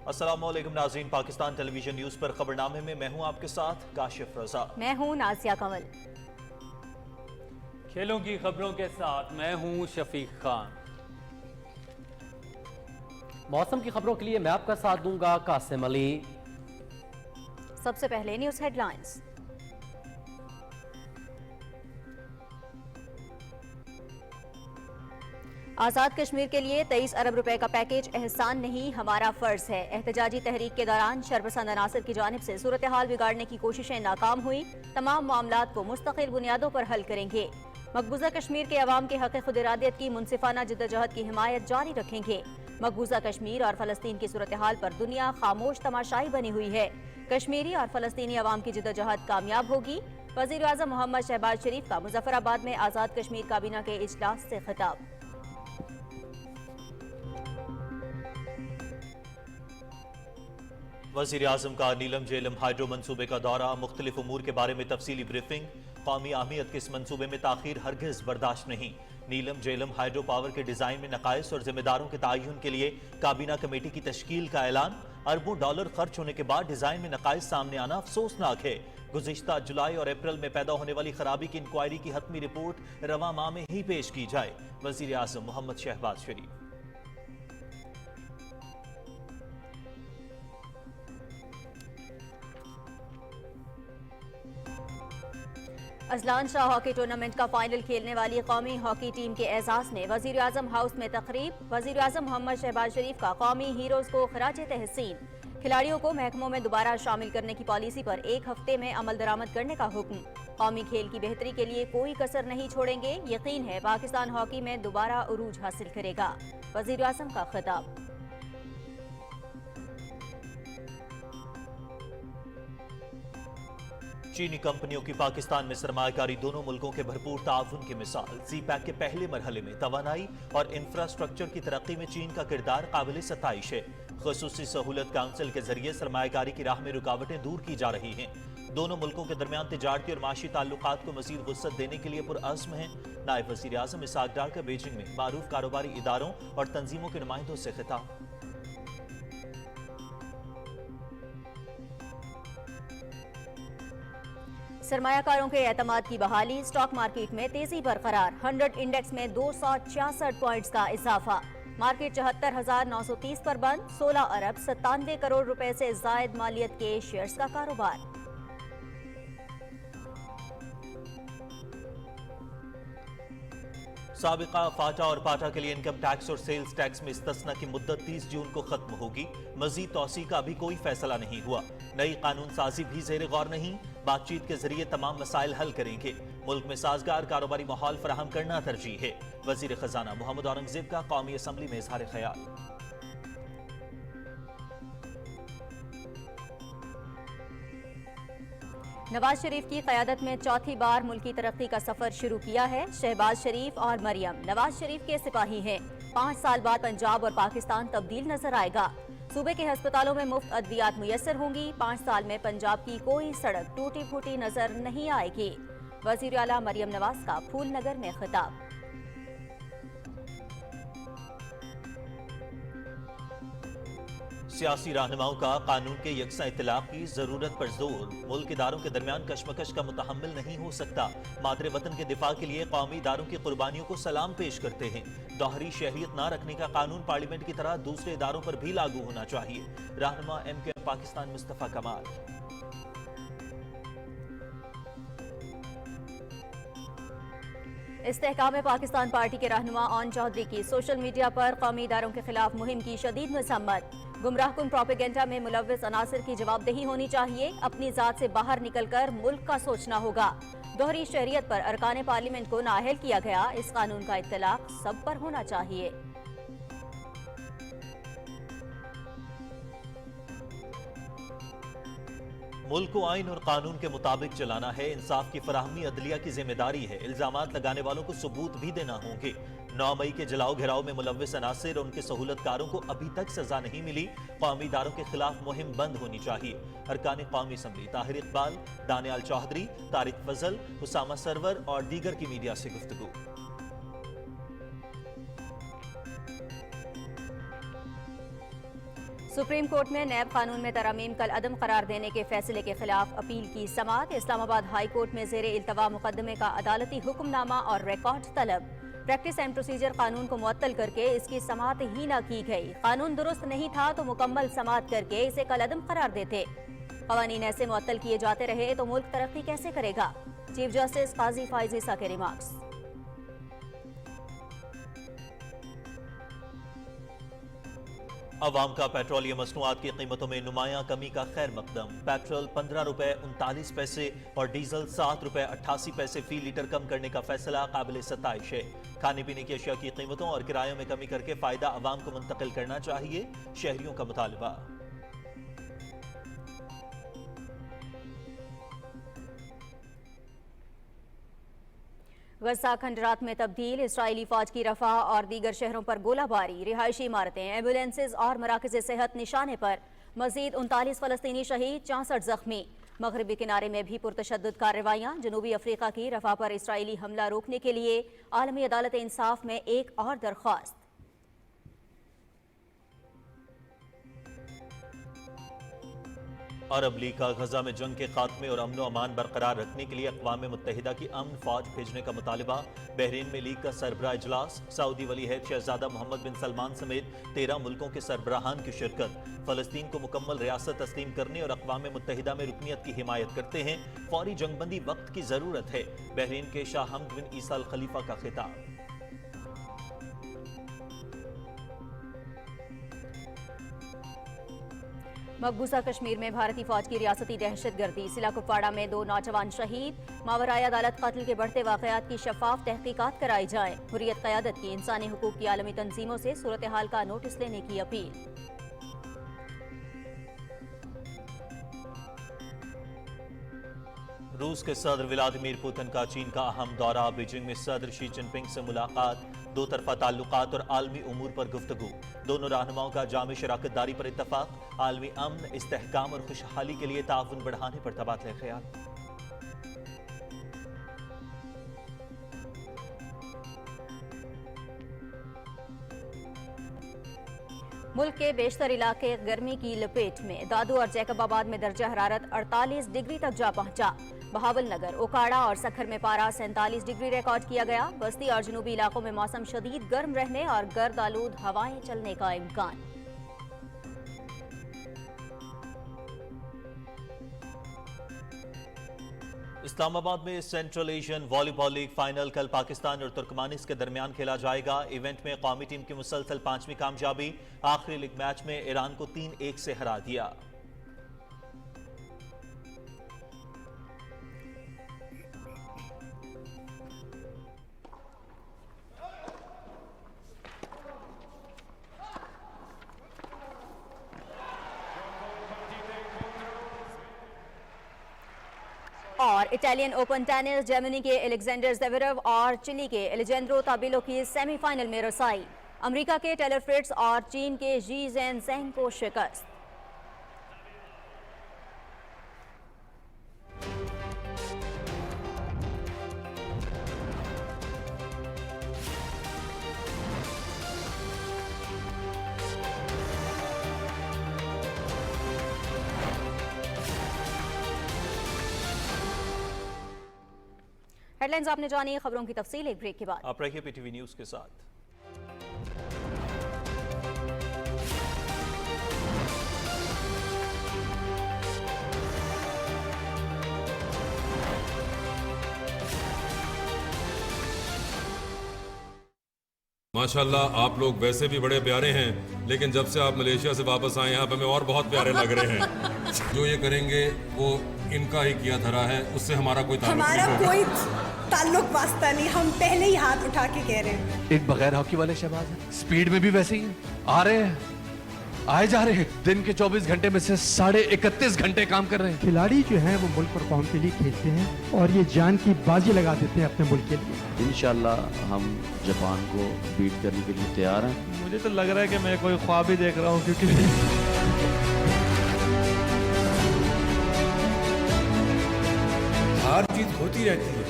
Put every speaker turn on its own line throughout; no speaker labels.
السلام علیکم ناظرین، پاکستان ٹیلی ویژن نیوز پر خبرنامے میں میں ہوں آپ کے ساتھ کاشف رضا۔
میں ہوں نازیہ کنول۔
کھیلوں کی خبروں کے ساتھ میں ہوں شفیق خان۔
موسم کی خبروں کے لیے میں آپ کا ساتھ دوں گا قاسم علی۔
سب سے پہلے news head lines. Azad Kashmir کے لیے 23 ارب روپے کا پیکیج احسان نہیں ہمارا فرض ہے۔ احتجاجی تحریک کے دوران شرپسند عناصر کی جانب سے صورتحال بگاڑنے کی کوششیں ناکام ہوئی، تمام معاملات کو مستقل بنیادوں پر حل کریں گے۔ مقبوضہ کشمیر کے عوام کے حق خود ارادیت کی منصفانہ جدوجہد کی حمایت جاری رکھیں گے۔ مقبوضہ کشمیر اور فلسطین کی صورتحال پر دنیا خاموش تماشائی بنی ہوئی ہے۔ کشمیری اور فلسطینی عوام کی جدوجہد کامیاب ہوگی۔ وزیر اعظم محمد شہباز شریف کا مظفر آباد میں آزاد کشمیر کابینہ کے اجلاس سے خطاب۔
وزیر اعظم کا نیلم جیلم ہائیڈرو منصوبے کا دورہ، مختلف امور کے بارے میں تفصیلی بریفنگ۔ قومی اہمیت کے اس منصوبے میں تاخیر ہرگز برداشت نہیں۔ نیلم جیلم ہائیڈرو پاور کے ڈیزائن میں نقائص اور ذمہ داروں کے تعین کے لیے کابینہ کمیٹی کی تشکیل کا اعلان۔ اربوں ڈالر خرچ ہونے کے بعد ڈیزائن میں نقائص سامنے آنا افسوسناک ہے۔ گزشتہ جولائی اور اپریل میں پیدا ہونے والی خرابی کی انکوائری کی حتمی رپورٹ رواں ماہ میں ہی پیش کی جائے۔ وزیر اعظم محمد شہباز شریف۔
ازلان شاہ ہاکی ٹورنامنٹ کا فائنل کھیلنے والی قومی ہاکی ٹیم کے اعزاز میں وزیر اعظم ہاؤس میں تقریب۔ وزیر اعظم محمد شہباز شریف کا قومی ہیروز کو خراج تحسین۔ کھلاڑیوں کو محکموں میں دوبارہ شامل کرنے کی پالیسی پر 1 ہفتے میں عمل درآمد کرنے کا حکم۔ قومی کھیل کی بہتری کے لیے کوئی کسر نہیں چھوڑیں گے، یقین ہے پاکستان ہاکی میں دوبارہ عروج حاصل کرے گا۔ وزیر اعظم کا خطاب۔
چینی کمپنیوں کی پاکستان میں سرمایہ کاری دونوں ملکوں کے بھرپور تعاون کی مثال۔ سی پیک کے پہلے مرحلے میں توانائی اور انفراسٹرکچر کی ترقی میں چین کا کردار قابل ستائش ہے۔ خصوصی سہولت کونسل کے ذریعے سرمایہ کاری کی راہ میں رکاوٹیں دور کی جا رہی ہیں۔ دونوں ملکوں کے درمیان تجارتی اور معاشی تعلقات کو مزید وسعت دینے کے لیے پرعزم ہیں۔ نائب وزیر اعظم اسحاق ڈار کا بیجنگ میں معروف کاروباری اداروں اور تنظیموں کے نمائندوں سے خطاب۔
سرمایہ کاروں کے اعتماد کی بحالی، سٹاک مارکیٹ میں تیزی برقرار۔ 100 انڈیکس میں 266 پوائنٹس کا اضافہ۔ مارکیٹ 74,930 پر بند۔ 16 ارب 97 کروڑ روپے سے زائد مالیت کے شیئرز کا کاروبار۔
سابقہ فاٹا اور پاٹا کے لیے انکم ٹیکس اور سیلز ٹیکس میں استثناء کی مدت 30 جون کو ختم ہوگی۔ مزید توسیع کا ابھی کوئی فیصلہ نہیں ہوا۔ نئی قانون سازی بھی زیر غور نہیں۔ بات چیت کے ذریعے تمام مسائل حل کریں گے۔ ملک میں سازگار کاروباری ماحول فراہم کرنا ترجیح ہے۔ وزیر خزانہ محمد اورنگزیب کا قومی اسمبلی میں اظہار خیال۔
نواز شریف کی قیادت میں چوتھی بار ملکی ترقی کا سفر شروع کیا ہے۔ شہباز شریف اور مریم نواز شریف کے سپاہی ہیں۔ 5 سال بعد پنجاب اور پاکستان تبدیل نظر آئے گا۔ صوبے کے ہسپتالوں میں مفت ادویات میسر ہوں گی۔ 5 سال میں پنجاب کی کوئی سڑک ٹوٹی پھوٹی نظر نہیں آئے گی۔ وزیر اعلیٰ مریم نواز کا پھول نگر میں خطاب۔
سیاسی رہنماؤں کا قانون کے یکساں اطلاق کی ضرورت پر زور۔ ملک اداروں کے درمیان کشمکش کا متحمل نہیں ہو سکتا۔ مادر وطن کے دفاع کے لیے قومی اداروں کی قربانیوں کو سلام پیش کرتے ہیں۔ دوہری شہریت نہ رکھنے کا قانون پارلیمنٹ کی طرح دوسرے اداروں پر بھی لاگو ہونا چاہیے۔ رہنما ایم کیو ایم پاکستان مصطفیٰ کمال۔
استحکام پاکستان پارٹی کے رہنما اون چودھری کی سوشل میڈیا پر قومی اداروں کے خلاف مہم کی شدید مذمت۔ گمراہ کن پروپیگنڈا میں ملوث عناصر کی جواب دہی ہونی چاہیے۔ اپنی ذات سے باہر نکل کر ملک کا سوچنا ہوگا۔ دوہری شہریت پر ارکان پارلیمنٹ کو نااہل کیا گیا۔ اس قانون کا اطلاق سب پر ہونا چاہیے۔
ملک کو آئین اور قانون کے مطابق چلانا ہے۔ انصاف کی فراہمی عدلیہ کی ذمہ داری ہے۔ الزامات لگانے والوں کو ثبوت بھی دینا ہوں گے۔ 9 مئی کے جلاؤ گھراؤ میں ملوث عناصر اور ان کے سہولت کاروں کو ابھی تک سزا نہیں ملی۔ قومی اداروں کے خلاف مہم بند ہونی چاہیے۔ ارکان قومی اسمبلی طاہر اقبال، دانیال چودھری، طارق فضل، اسامہ سرور اور دیگر کی میڈیا سے گفتگو۔
सुप्रीम कोर्ट में नैब कानून में तरमीम कल अदम करार देने के फैसले के खिलाफ अपील की समाअत। इस्लामाबाद हाई कोर्ट में ज़ेरे इल्तवा मुकदमे का अदालती हुक्मनामा और रिकॉर्ड तलब। प्रैक्टिस एंड प्रोसीजर कानून को मुअत्तल करके इसकी समाअत ही न की गई। कानून दुरुस्त नहीं था तो मुकम्मल समाअत करके इसे कल अदम करार देते। कवानीन ऐसे मुअत्तल किए जाते रहे तो मुल्क तरक्की कैसे करेगा? चीफ जस्टिस काजी फाइज ईसा के रिमार्क्स।
अवाम का पेट्रोलियम मसनूआत की कीमतों में नुमायां कमी का खैर मकदम। पेट्रोल 15 रुपए 39 पैसे और डीजल 7 रुपए 88 पैसे फी लीटर कम करने का फैसला काबिल सताइश है। खाने पीने की अशिया की कीमतों और किरायों में कमी करके फायदा अवाम को मुंतकिल करना चाहिए, शहरियों का मुतालबा।
गजा खंडरात में तब्दील। इसराइली फौज की रफा और दीगर शहरों पर गोलाबारी। रिहायशी इमारतें, एम्बुलेंसेज और मराकज़ सेहत निशाने पर। मजीद 39 फलस्तीनी शहीद, 64 जख्मी। मगरबी किनारे में भी पुरतशद्दुद कार्रवाइयाँ। जनूबी अफ्रीका की रफा पर इसराइली हमला रोकने के लिए आलमी अदालत इंसाफ में एक और दरख्वास्त।
अरब लीग का गजा में जंग के खात्मे और अमन अमान बरकरार रखने के लिए अक़वाम मुत्तहिदा की अमन फौज भेजने का मुतालिबा। बहरीन में लीग का सरबराह इजलास। सऊदी वली अहद शहजादा मोहम्मद बिन सलमान समेत 13 मुल्कों के सरबराहान की शिरकत। फलस्तीन को मुकम्मल रियासत तस्लीम करने और अक़वाम मुत्तहिदा में रुकनियत की हिमायत करते हैं। फौरी जंगबंदी वक्त की ज़रूरत है। बहरीन के शाह हमद बिन ईसा अल खलीफा का खिताब।
मकबूजा कश्मीर में भारतीय फौज की रियासती दहशतगर्दी। सिला कुपवाड़ा में 2 नौजवान शहीद। मावराए अदालत कत्ल के बढ़ते वाकयात की शफाफ तहकीकात कराई जाए। हुर्रियत क़यादत की इंसानी हुकूक की आलमी तंजीमों से सूरत हाल का नोटिस लेने की अपील।
रूस के सदर व्लादिमीर पुतिन का चीन का अहम दौरा। बीजिंग में सदर शी जिनपिंग से मुलाकात। दो तरफा ताल्लुकात और आलमी उमूर पर गुफ्तगू। दोनों रहनुमाओं का जामे शराकतदारी पर इत्तफाक। आलमी अमन, इस्तेहकाम और खुशहाली के लिए ताउन बढ़ाने पर तबादला ख्याल।
मुल्क के बेशतर इलाके गर्मी की लपेट में। दादू और जैकबाबाद में दर्जा हरारत 48 डिग्री तक जा पहुंचा। बहावल नगर, ओकाड़ा और सखर में पारा 47 डिग्री रिकॉर्ड किया गया। बस्ती और जनूबी इलाकों में मौसम शदीद गर्म रहने और गर्द आलूद हवाएं चलने का इम्कान।
इस्लामाबाद में central Asian volleyball league final कल पाकिस्तान और तुर्कमानिस्तान के दरमियान खेला जाएगा। इवेंट में कौमी टीम की मुसलसल 5वीं कामयाबी। आखिरी लीग मैच में ईरान को 3-1 से हरा दिया।
और इटालियन ओपन टेनिस, जर्मनी के एलेक्जेंडर ज़वेरेव और चिली के एलेजेंड्रो ताबिलो की सेमीफाइनल में रसाई। अमेरिका के टेलर फ्रिट्ज और चीन के जी ज़ेनसेंग को शिकस्त। हेडलाइंस आपने जानी, खबरों की तफसील एक ब्रेक के बाद।
आप रहिए पीटीवी न्यूज के साथ।
माशाल्लाह आप लोग वैसे भी बड़े प्यारे हैं, लेकिन जब से आप मलेशिया से वापस आए यहाँ पे हमें और बहुत प्यारे लग रहे हैं। जो ये करेंगे वो इनका ही किया धरा है, उससे हमारा कोई ताल्लुक नहीं होगा।
कोई ताल्लुक वास्ता नहीं, हम पहले ही हाथ उठा के कह रहे हैं।
एक बगैर हॉकी वाले शहबाज हैं, स्पीड में भी वैसे ही हैं। आ रहे हैं, आए जा रहे हैं। दिन के 24 घंटे में से 31.5 घंटे काम कर रहे हैं।
खिलाड़ी जो हैं वो मुल्क और कौम के लिए खेलते हैं और ये जान की बाजी लगा देते हैं अपने मुल्क के लिए।
इंशाल्लाह हम जापान को बीट करने के लिए तैयार हैं।
मुझे तो लग रहा है कि मैं कोई ख्वाब ही देख रहा हूँ, क्योंकि
हार जीत होती रहती है,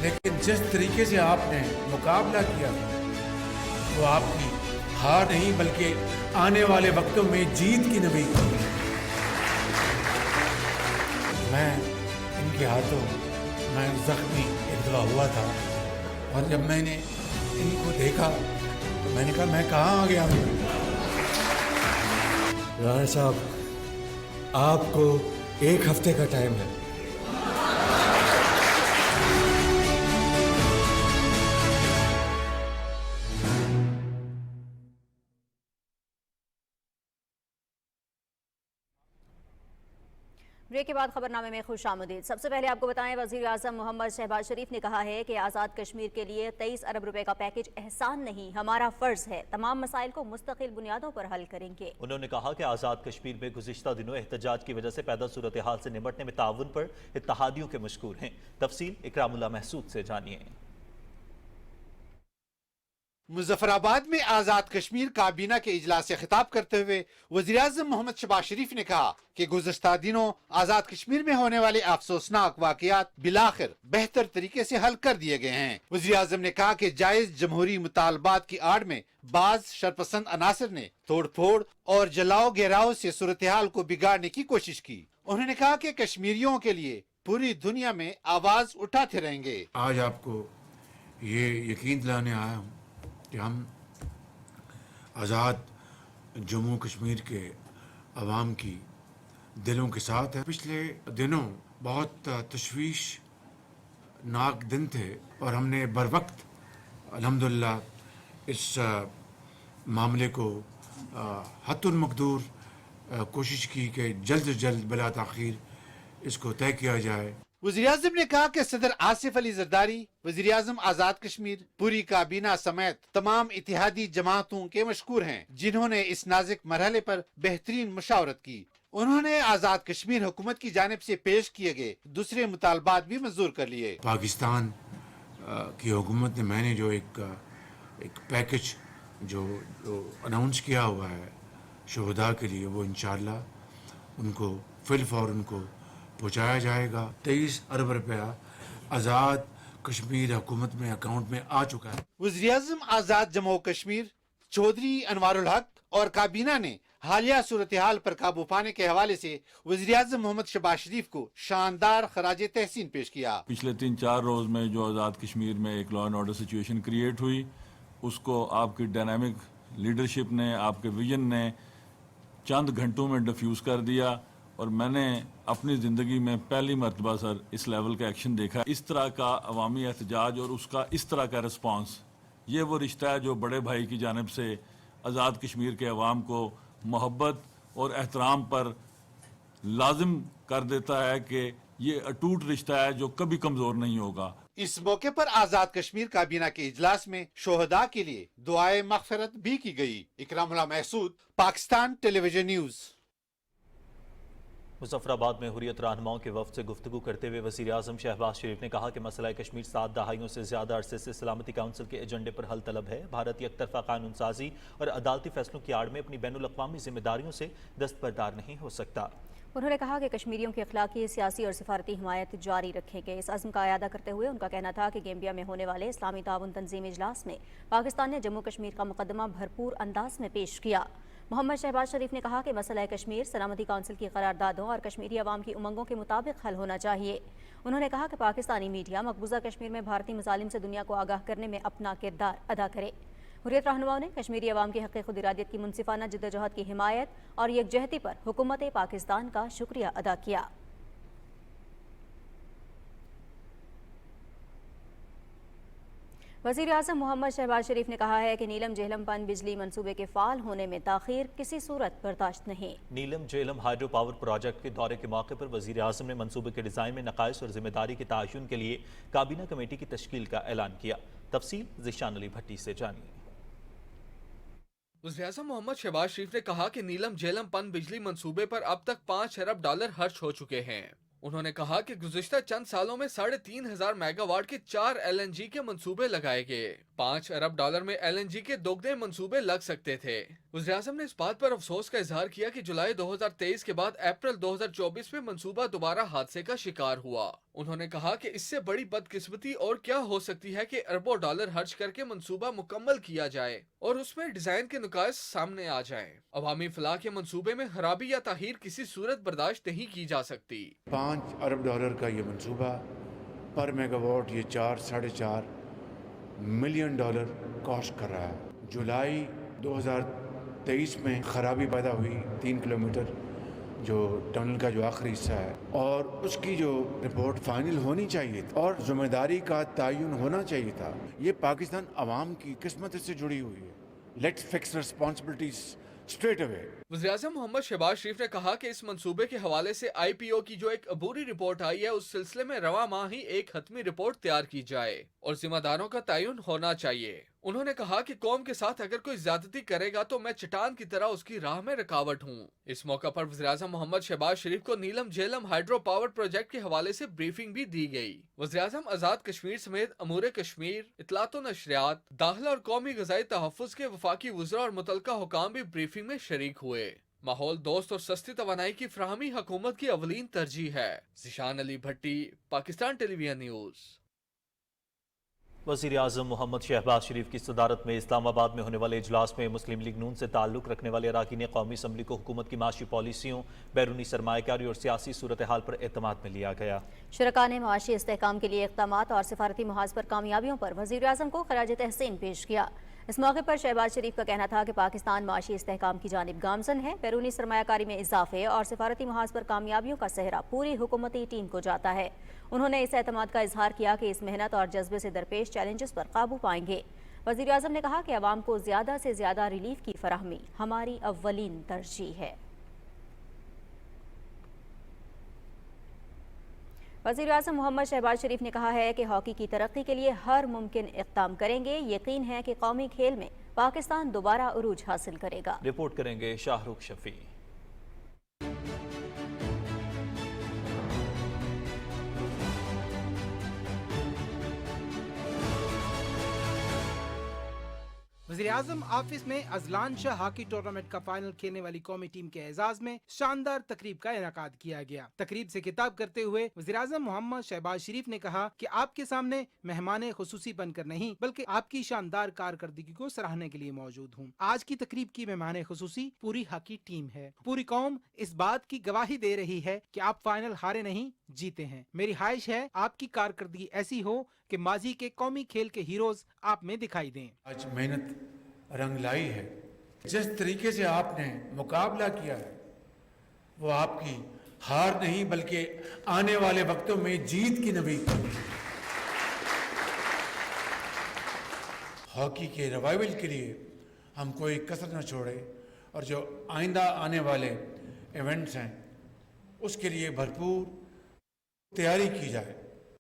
लेकिन जिस तरीके से आपने मुकाबला किया वो आपकी हार नहीं बल्कि आने वाले वक्तों में जीत की नबी। मैं इनके हाथों मैं जख्मी एक दफा हुआ था और जब मैंने इनको देखा तो मैंने कहा मैं कहाँ आ गया हूँ। राणा साहब, आपको एक हफ्ते का टाइम है।
ब्रेक के बाद खबरनामे में खुशामदीद। सबसे पहले आपको बताएं, वजीर आजम मोहम्मद शहबाज शरीफ ने कहा है कि आज़ाद कश्मीर के लिए 23 अरब रुपए का पैकेज एहसान नहीं, हमारा फर्ज है। तमाम मसाइल को मुस्तकिल बुनियादों पर हल करेंगे।
उन्होंने कहा कि आज़ाद कश्मीर में गुज़िश्ता दिनों एहतजाज की वजह से पैदा सूरत हाल से निपटने में ताउन पर इत्तहादियों के मशकूर हैं। तफसील इकरामुल्लाह महसूद से जानिए।
मुजफ्फराबाद में आज़ाद कश्मीर काबीना के इजलास से खिताब करते हुए वज़ीर आज़म मोहम्मद शहबाज शरीफ ने कहा कि गुज़श्ता दिनों आज़ाद कश्मीर में होने वाले अफसोसनाक वाक़यात बिलाखिर बेहतर तरीके से हल कर दिए गए हैं। वज़ीर आज़म ने कहा कि जायज़ जमहूरी मुतालबात की आड़ में बाज शरपसंद अनासर ने तोड़ फोड़ और जलाओ घेराव से सूरत हाल को बिगाड़ने की कोशिश की। उन्होंने कहा कि कश्मीरियों के लिए पूरी दुनिया में आवाज उठाते रहेंगे।
आज आपको ये यकीन दिलाने आया हूँ कि हम आज़ाद जम्मू कश्मीर के अवाम की दिलों के साथ हैं। पिछले दिनों बहुत तशवीशनाक दिन थे और हमने बर वक्त अल्हम्दुलिल्लाह इस मामले को हत्तुल मकदूर कोशिश की कि जल्द से जल्द बिला ताख़ीर इसको तय किया जाए।
वज़ीर आज़म ने कहा कि सदर आसिफ अली जरदारी, वज़ीर आज़म आज़ाद कश्मीर, पूरी काबीना समेत तमाम इत्तेहादी जमातों के मशकूर हैं, जिन्होंने इस नाजुक मरहले पर बेहतरीन मुशावरत की। उन्होंने आज़ाद कश्मीर हुकूमत की जानिब से पेश किए गए दूसरे मुतालबात भी मंजूर कर लिए।
पाकिस्तान की हुकूमत ने मैंने जो एक पैकेज जो अनाउंस किया हुआ है शोहदा के लिए, वो इंशाअल्लाह उनको फिलफौर उनको पहुँचाया जाएगा। 23 अरब रुपया आज़ाद कश्मीर हुकूमत में अकाउंट में आ चुका है।
वज़ीर आज़म आज़ाद जम्मू कश्मीर चौधरी अनवारुल हक और काबीना ने हालिया सूरत हाल पर काबू पाने के हवाले से वज़ीर आज़म मोहम्मद शहबाज शरीफ को शानदार खराज तहसीन पेश किया।
पिछले 3-4 रोज में जो आज़ाद कश्मीर में एक law and order situation create हुई, उसको आपकी डायनामिक लीडरशिप ने, आपके विजन ने चंद घंटों में डिफ्यूज़ कर दिया और मैंने अपनी ज़िंदगी में पहली मरतबा सर इस लेवल का एक्शन देखा। इस तरह का अवामी एहतजाज और उसका इस तरह का रिस्पांस, ये वो रिश्ता है जो बड़े भाई की जानिब से आज़ाद कश्मीर के अवाम को मोहब्बत और एहतराम पर लाजिम कर देता है कि ये अटूट रिश्ता है जो कभी कमज़ोर नहीं होगा।
इस मौके पर आज़ाद कश्मीर काबीना के इजलास में शोहदा के लिए दुआए मग़फ़िरत भी की गई। Ikramullah Mehsud, Pakistan television news.
मुजफ्फराबाद में हुर्रियत रहनुमाओं के वफ़द से गुफ्तगू करते हुए वज़ीर आज़म शहबाज शरीफ ने कहा कि मसला कश्मीर 7 दहाइयों से ज़्यादा अरसे से सलामती काउंसिल के एजेंडे पर हल तलब है। भारत यकतरफा कानून साजी और अदालती फैसलों की आड़ में अपनी बैनुल-अक़वामी जिम्मेदारियों से दस्तबरदार नहीं हो सकता।
उन्होंने कहा कि कश्मीरियों की अखलाकी, सियासी और सिफारती हिमायत जारी रखेंगे। इस अज़्म का अयादा करते हुए उनका कहना था कि गैम्बिया में होने वाले इस्लामी ताउन तंजीम इजलास में पाकिस्तान ने जम्मू कश्मीर का मुकदमा भरपूर अंदाज में पेश किया। मोहम्मद शहबाज शरीफ ने कहा कि मसला कश्मीर सलामती काउंसिल की करारदादों और कश्मीरी अवाम की उमंगों के मुताबिक हल होना चाहिए। उन्होंने कहा कि पाकिस्तानी मीडिया मकबूजा कश्मीर में भारतीय मसालिम से दुनिया को आगाह करने में अपना किरदार अदा करे। हुर्रियत रहनुमाओं ने कश्मीरी अवाम की हक़ खुद इरादियत की मुनसिफाना जिद्दोजहद की हिमायत और यकजहती पर हुकूमत पाकिस्तान का शुक्रिया अदा किया। वज़ीर आज़म मोहम्मद शहबाज शरीफ ने कहा है कि नीलम झेलम पन बिजली मंसूबे के फ़ाल होने में ताख़ीर किसी सूरत बर्दाश्त नहीं।
नीलम झेलम हाइड्रो पावर प्रोजेक्ट के दौरे के मौके पर वज़ीर आज़म ने मंसूबे के डिज़ाइन में नक़ाइस और जिम्मेदारी के तयन के लिए काबीना कमेटी की तश्कील का ऐलान किया। तफसील ज़िशान अली भट्टी से जानिए।
वज़ीर आज़म मोहम्मद शहबाज शरीफ ने कहा कि नीलम झेलम पन बिजली मंसूबे पर अब तक $5 अरब खर्च हो चुके हैं। उन्होंने कहा कि गुज़िश्ता चंद सालों में 3,500 मेगावाट के 4 LNG के मंसूबे लगाए गए। $5 अरब में LNG के दोगुने मंसूबे लग सकते थे। वज़ीर आज़म ने इस बात पर अफसोस का इजहार किया कि जुलाई 2023 के बाद अप्रैल 2024 में मंसूबा दोबारा हादसे का शिकार हुआ। उन्होंने कहा कि इससे बड़ी बदकिस्मती और क्या हो सकती है कि अरबों डॉलर खर्च करके मंसूबा मुकम्मल किया जाए और उसमें डिजाइन के नुकास सामने आ जाएं। अवामी फलाह के मंसूबे में खराबी या ताहीर किसी सूरत बर्दाश्त नहीं की जा सकती।
$5 अरब का ये मंसूबा पर मेगावाट ये 4-4.5 मिलियन डॉलर कॉस्ट कर रहा है। जुलाई 2023 में खराबी पैदा हुई 3 किलोमीटर जो टनल का जो आखिरी हिस्सा है, और उसकी जो रिपोर्ट फाइनल होनी चाहिए और जिम्मेदारी का तयन होना चाहिए था। ये पाकिस्तान अवाम की किस्मत से जुड़ी हुई है। Let's fix responsibilities straight away.
वज़ीर-ए-आज़म मोहम्मद शहबाज शरीफ ने कहा कि इस मंसूबे के हवाले से IPO की जो एक अबूरी रिपोर्ट आई है, उस सिलसिले में रवा माह ही एक हतमी रिपोर्ट तैयार की जाए और जिम्मेदारों का तयन होना चाहिए। उन्होंने कहा कि कौम के साथ अगर कोई ज्यादती करेगा तो मैं चट्टान की तरह उसकी राह में रुकावट हूँ। इस मौका पर वज़ीर-ए-आज़म मोहम्मद शहबाज शरीफ को नीलम झेलम हाइड्रो पावर प्रोजेक्ट के हवाले से ब्रीफिंग भी दी गई। वज़ीर-ए-आज़म आज़ाद कश्मीर समेत अमूर कश्मीर, इत्तलात व नशरियात, दाखिला और कौमी ग़िज़ाई तहफ़्फ़ुज़ के वफ़ाकी वज़रा और मुतल्लिका हुकाम भी ब्रीफिंग में शरीक हुए। माहौल दोस्त और सस्ती तवानाई की फराहमी हुकूमत की अवलीन तरजीह है। ज़िशान अली भट्टी, पाकिस्तान टेलीविजन न्यूज़।
वज़ीर आज़म मोहम्मद शहबाज शरीफ की सदारत में इस्लामाबाद में होने वाले इजलास में मुस्लिम लीग नून से ताल्लुक़ रखने वाले अराकीन कौमी असम्बली को हुकूमत की माशी पॉलिसियों, बैरूनी सरमायाकारी और सियासी सूरत हाल पर एतमाद में लिया गया। शुरका ने माशी इस्तेहकाम के लिए इक़दामात और सिफारती मुहाज़ पर कामयाबियों पर वज़ीर आज़म को खराज तहसीन पेश किया। इस मौके पर शहबाज शरीफ का कहना था कि पाकिस्तान माशी इस्तेहकाम की जानिब गामज़न है। बैरूनी सरमायाकारी में इजाफे और सिफारती मुहाज़ पर कामयाबियों का सेहरा पूरी हुकूमती टीम को जाता है। उन्होंने इस एतमाद का इजहार किया कि इस मेहनत और जज्बे से दरपेश चैलेंजेस पर काबू पाएंगे। वज़ीर आज़म ने कहा कि अवाम को ज़्यादा से ज़्यादा रिलीफ की फराहमी हमारी अव्वलीन तरजीह है। वज़ीर आज़म मोहम्मद शहबाज शरीफ ने कहा है कि हॉकी की तरक्की के लिए हर मुमकिन इक़दाम करेंगे। यकीन है कि कौमी खेल में पाकिस्तान दोबारा उरूज हासिल करेगा। रिपोर्ट करेंगे शाहरुख शफी।
वज़ीर-ए-आज़म ऑफिस में अजलान शाह हॉकी टूर्नामेंट का फाइनल खेलने वाली कौमी टीम के एजाज में शानदार तकरीब का इनेकाद किया गया। तकरीब से खिताब करते हुए वज़ीर-ए-आज़म मोहम्मद शहबाज शरीफ ने कहा कि आपके सामने मेहमान खुसूसी बनकर नहीं बल्कि आपकी शानदार कारकर्दगी को सराहने के लिए मौजूद हूँ। आज की तकरीब की मेहमान खुसूसी पूरी हॉकी टीम है। पूरी कौम इस बात की गवाही दे रही है कि आप फाइनल हारे नहीं जीते हैं। मेरी ख्वाहिश है आपकी कारकर्दगी ऐसी हो कि माजी के कौमी खेल के हीरोज आप में दिखाई दें।
आज मेहनत रंग लाई है। जिस तरीके से आपने मुकाबला किया है वो आपकी हार नहीं बल्कि आने वाले वक्तों में जीत की नवीद। हॉकी के रिवाइवल के लिए हम कोई कसर न छोड़े और जो आइंदा आने वाले इवेंट्स हैं उसके लिए भरपूर तैयारी की जाए।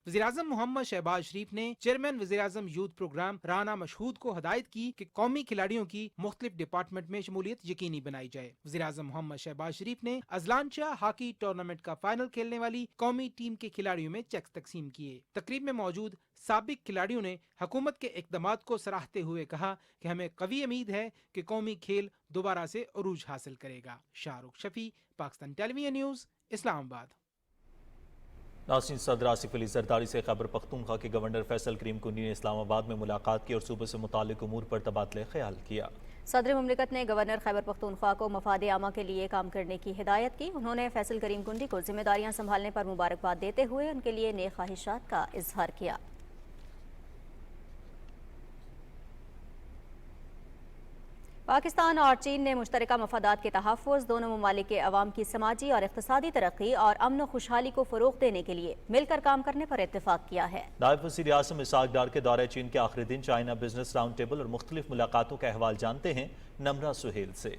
वज़ीर-ए-आज़म मोहम्मद शहबाज शरीफ ने चेयरमैन वज़ीर-ए-आज़म यूथ प्रोग्राम राना मशहूद को हदायत की कि कौमी खिलाड़ियों की मुख्तलिफ डिपार्टमेंट में शमूलियत यकीनी बनाई जाए। वज़ीर-ए-आज़म मोहम्मद शहबाज शरीफ ने अजलान शाह हॉकी टूर्नामेंट का फाइनल खेलने वाली कौमी टीम के खिलाड़ियों में चेक तकसीम किए। तकरीब में मौजूद साबिक खिलाड़ियों ने हुकूमत के इक़दामात को सराहते हुए कहा कि हमें कवी उम्मीद है कि कौमी खेल दोबारा से अरूज हासिल करेगा। Shahrukh Shafi, Pakistan television news, Islamabad.
नाज़रीन, सदर आसिफ अली ज़रदारी से खैबर पख्तूनख्वा के गवर्नर फैसल करीम कुंडी ने इस्लामाबाद में मुलाकात की और सूबे से मुताल्लिक़ उमूर पर तबादले ख्याल किया। सदर मुमलिकत ने गवर्नर खैबर पख्तूनख्वा को मफाद आमा के लिए काम करने की हिदायत की। उन्होंने फैसल करीम कुंडी को जिम्मेदारियां संभालने पर मुबारकबाद देते हुए उनके लिए नेक ख्वाहिशात का इजहार किया। पाकिस्तान और चीन ने मुश्तरका मफादात के तहफ़्फ़ुज़, दोनों ममालिक के अवाम की समाजी और इक़्तिसादी तरक्की और अमन व खुशहाली को फ़रोग़ देने के लिए मिलकर काम करने पर इत्तेफ़ाक़ किया है। नायब वज़ीर आज़म इसहाक़ डार के दौरे चीन के आखिरी दिन चाइना बिजनेस राउंड टेबल और मुख्तलिफ मुलाकातों का अहवाल जानते हैं नमरा सुहेल से।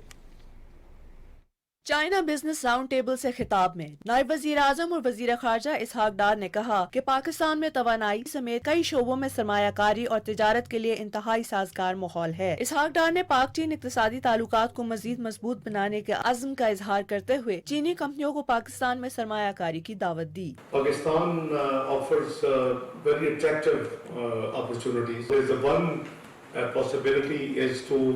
चाइना बिजनेस राउंड टेबल से खिताब में नायब वज़ीर आज़म और वज़ीर ख़ारजा इसहाक़ डार ने कहा कि पाकिस्तान में तवानाई समेत कई शोबों में सरमायाकारी और तिजारत के लिए इंतहाई साजगार माहौल है। इसहाक़ डार ने पाक चीन इक़्तिसादी ताल्लुकात को मज़ीद मजबूत बनाने के अज़्म का इजहार करते हुए चीनी कंपनियों को पाकिस्तान में सरमायाकारी की दावत दी।
Pakistan offers very attractive opportunities. There is one possibility is to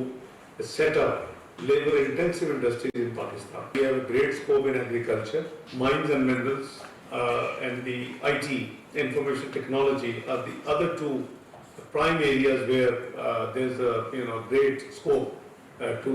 set up labor-intensive industries in Pakistan. We have a great scope in agriculture, mines and minerals, and the IT, information technology, are the other two prime areas where there's a great scope to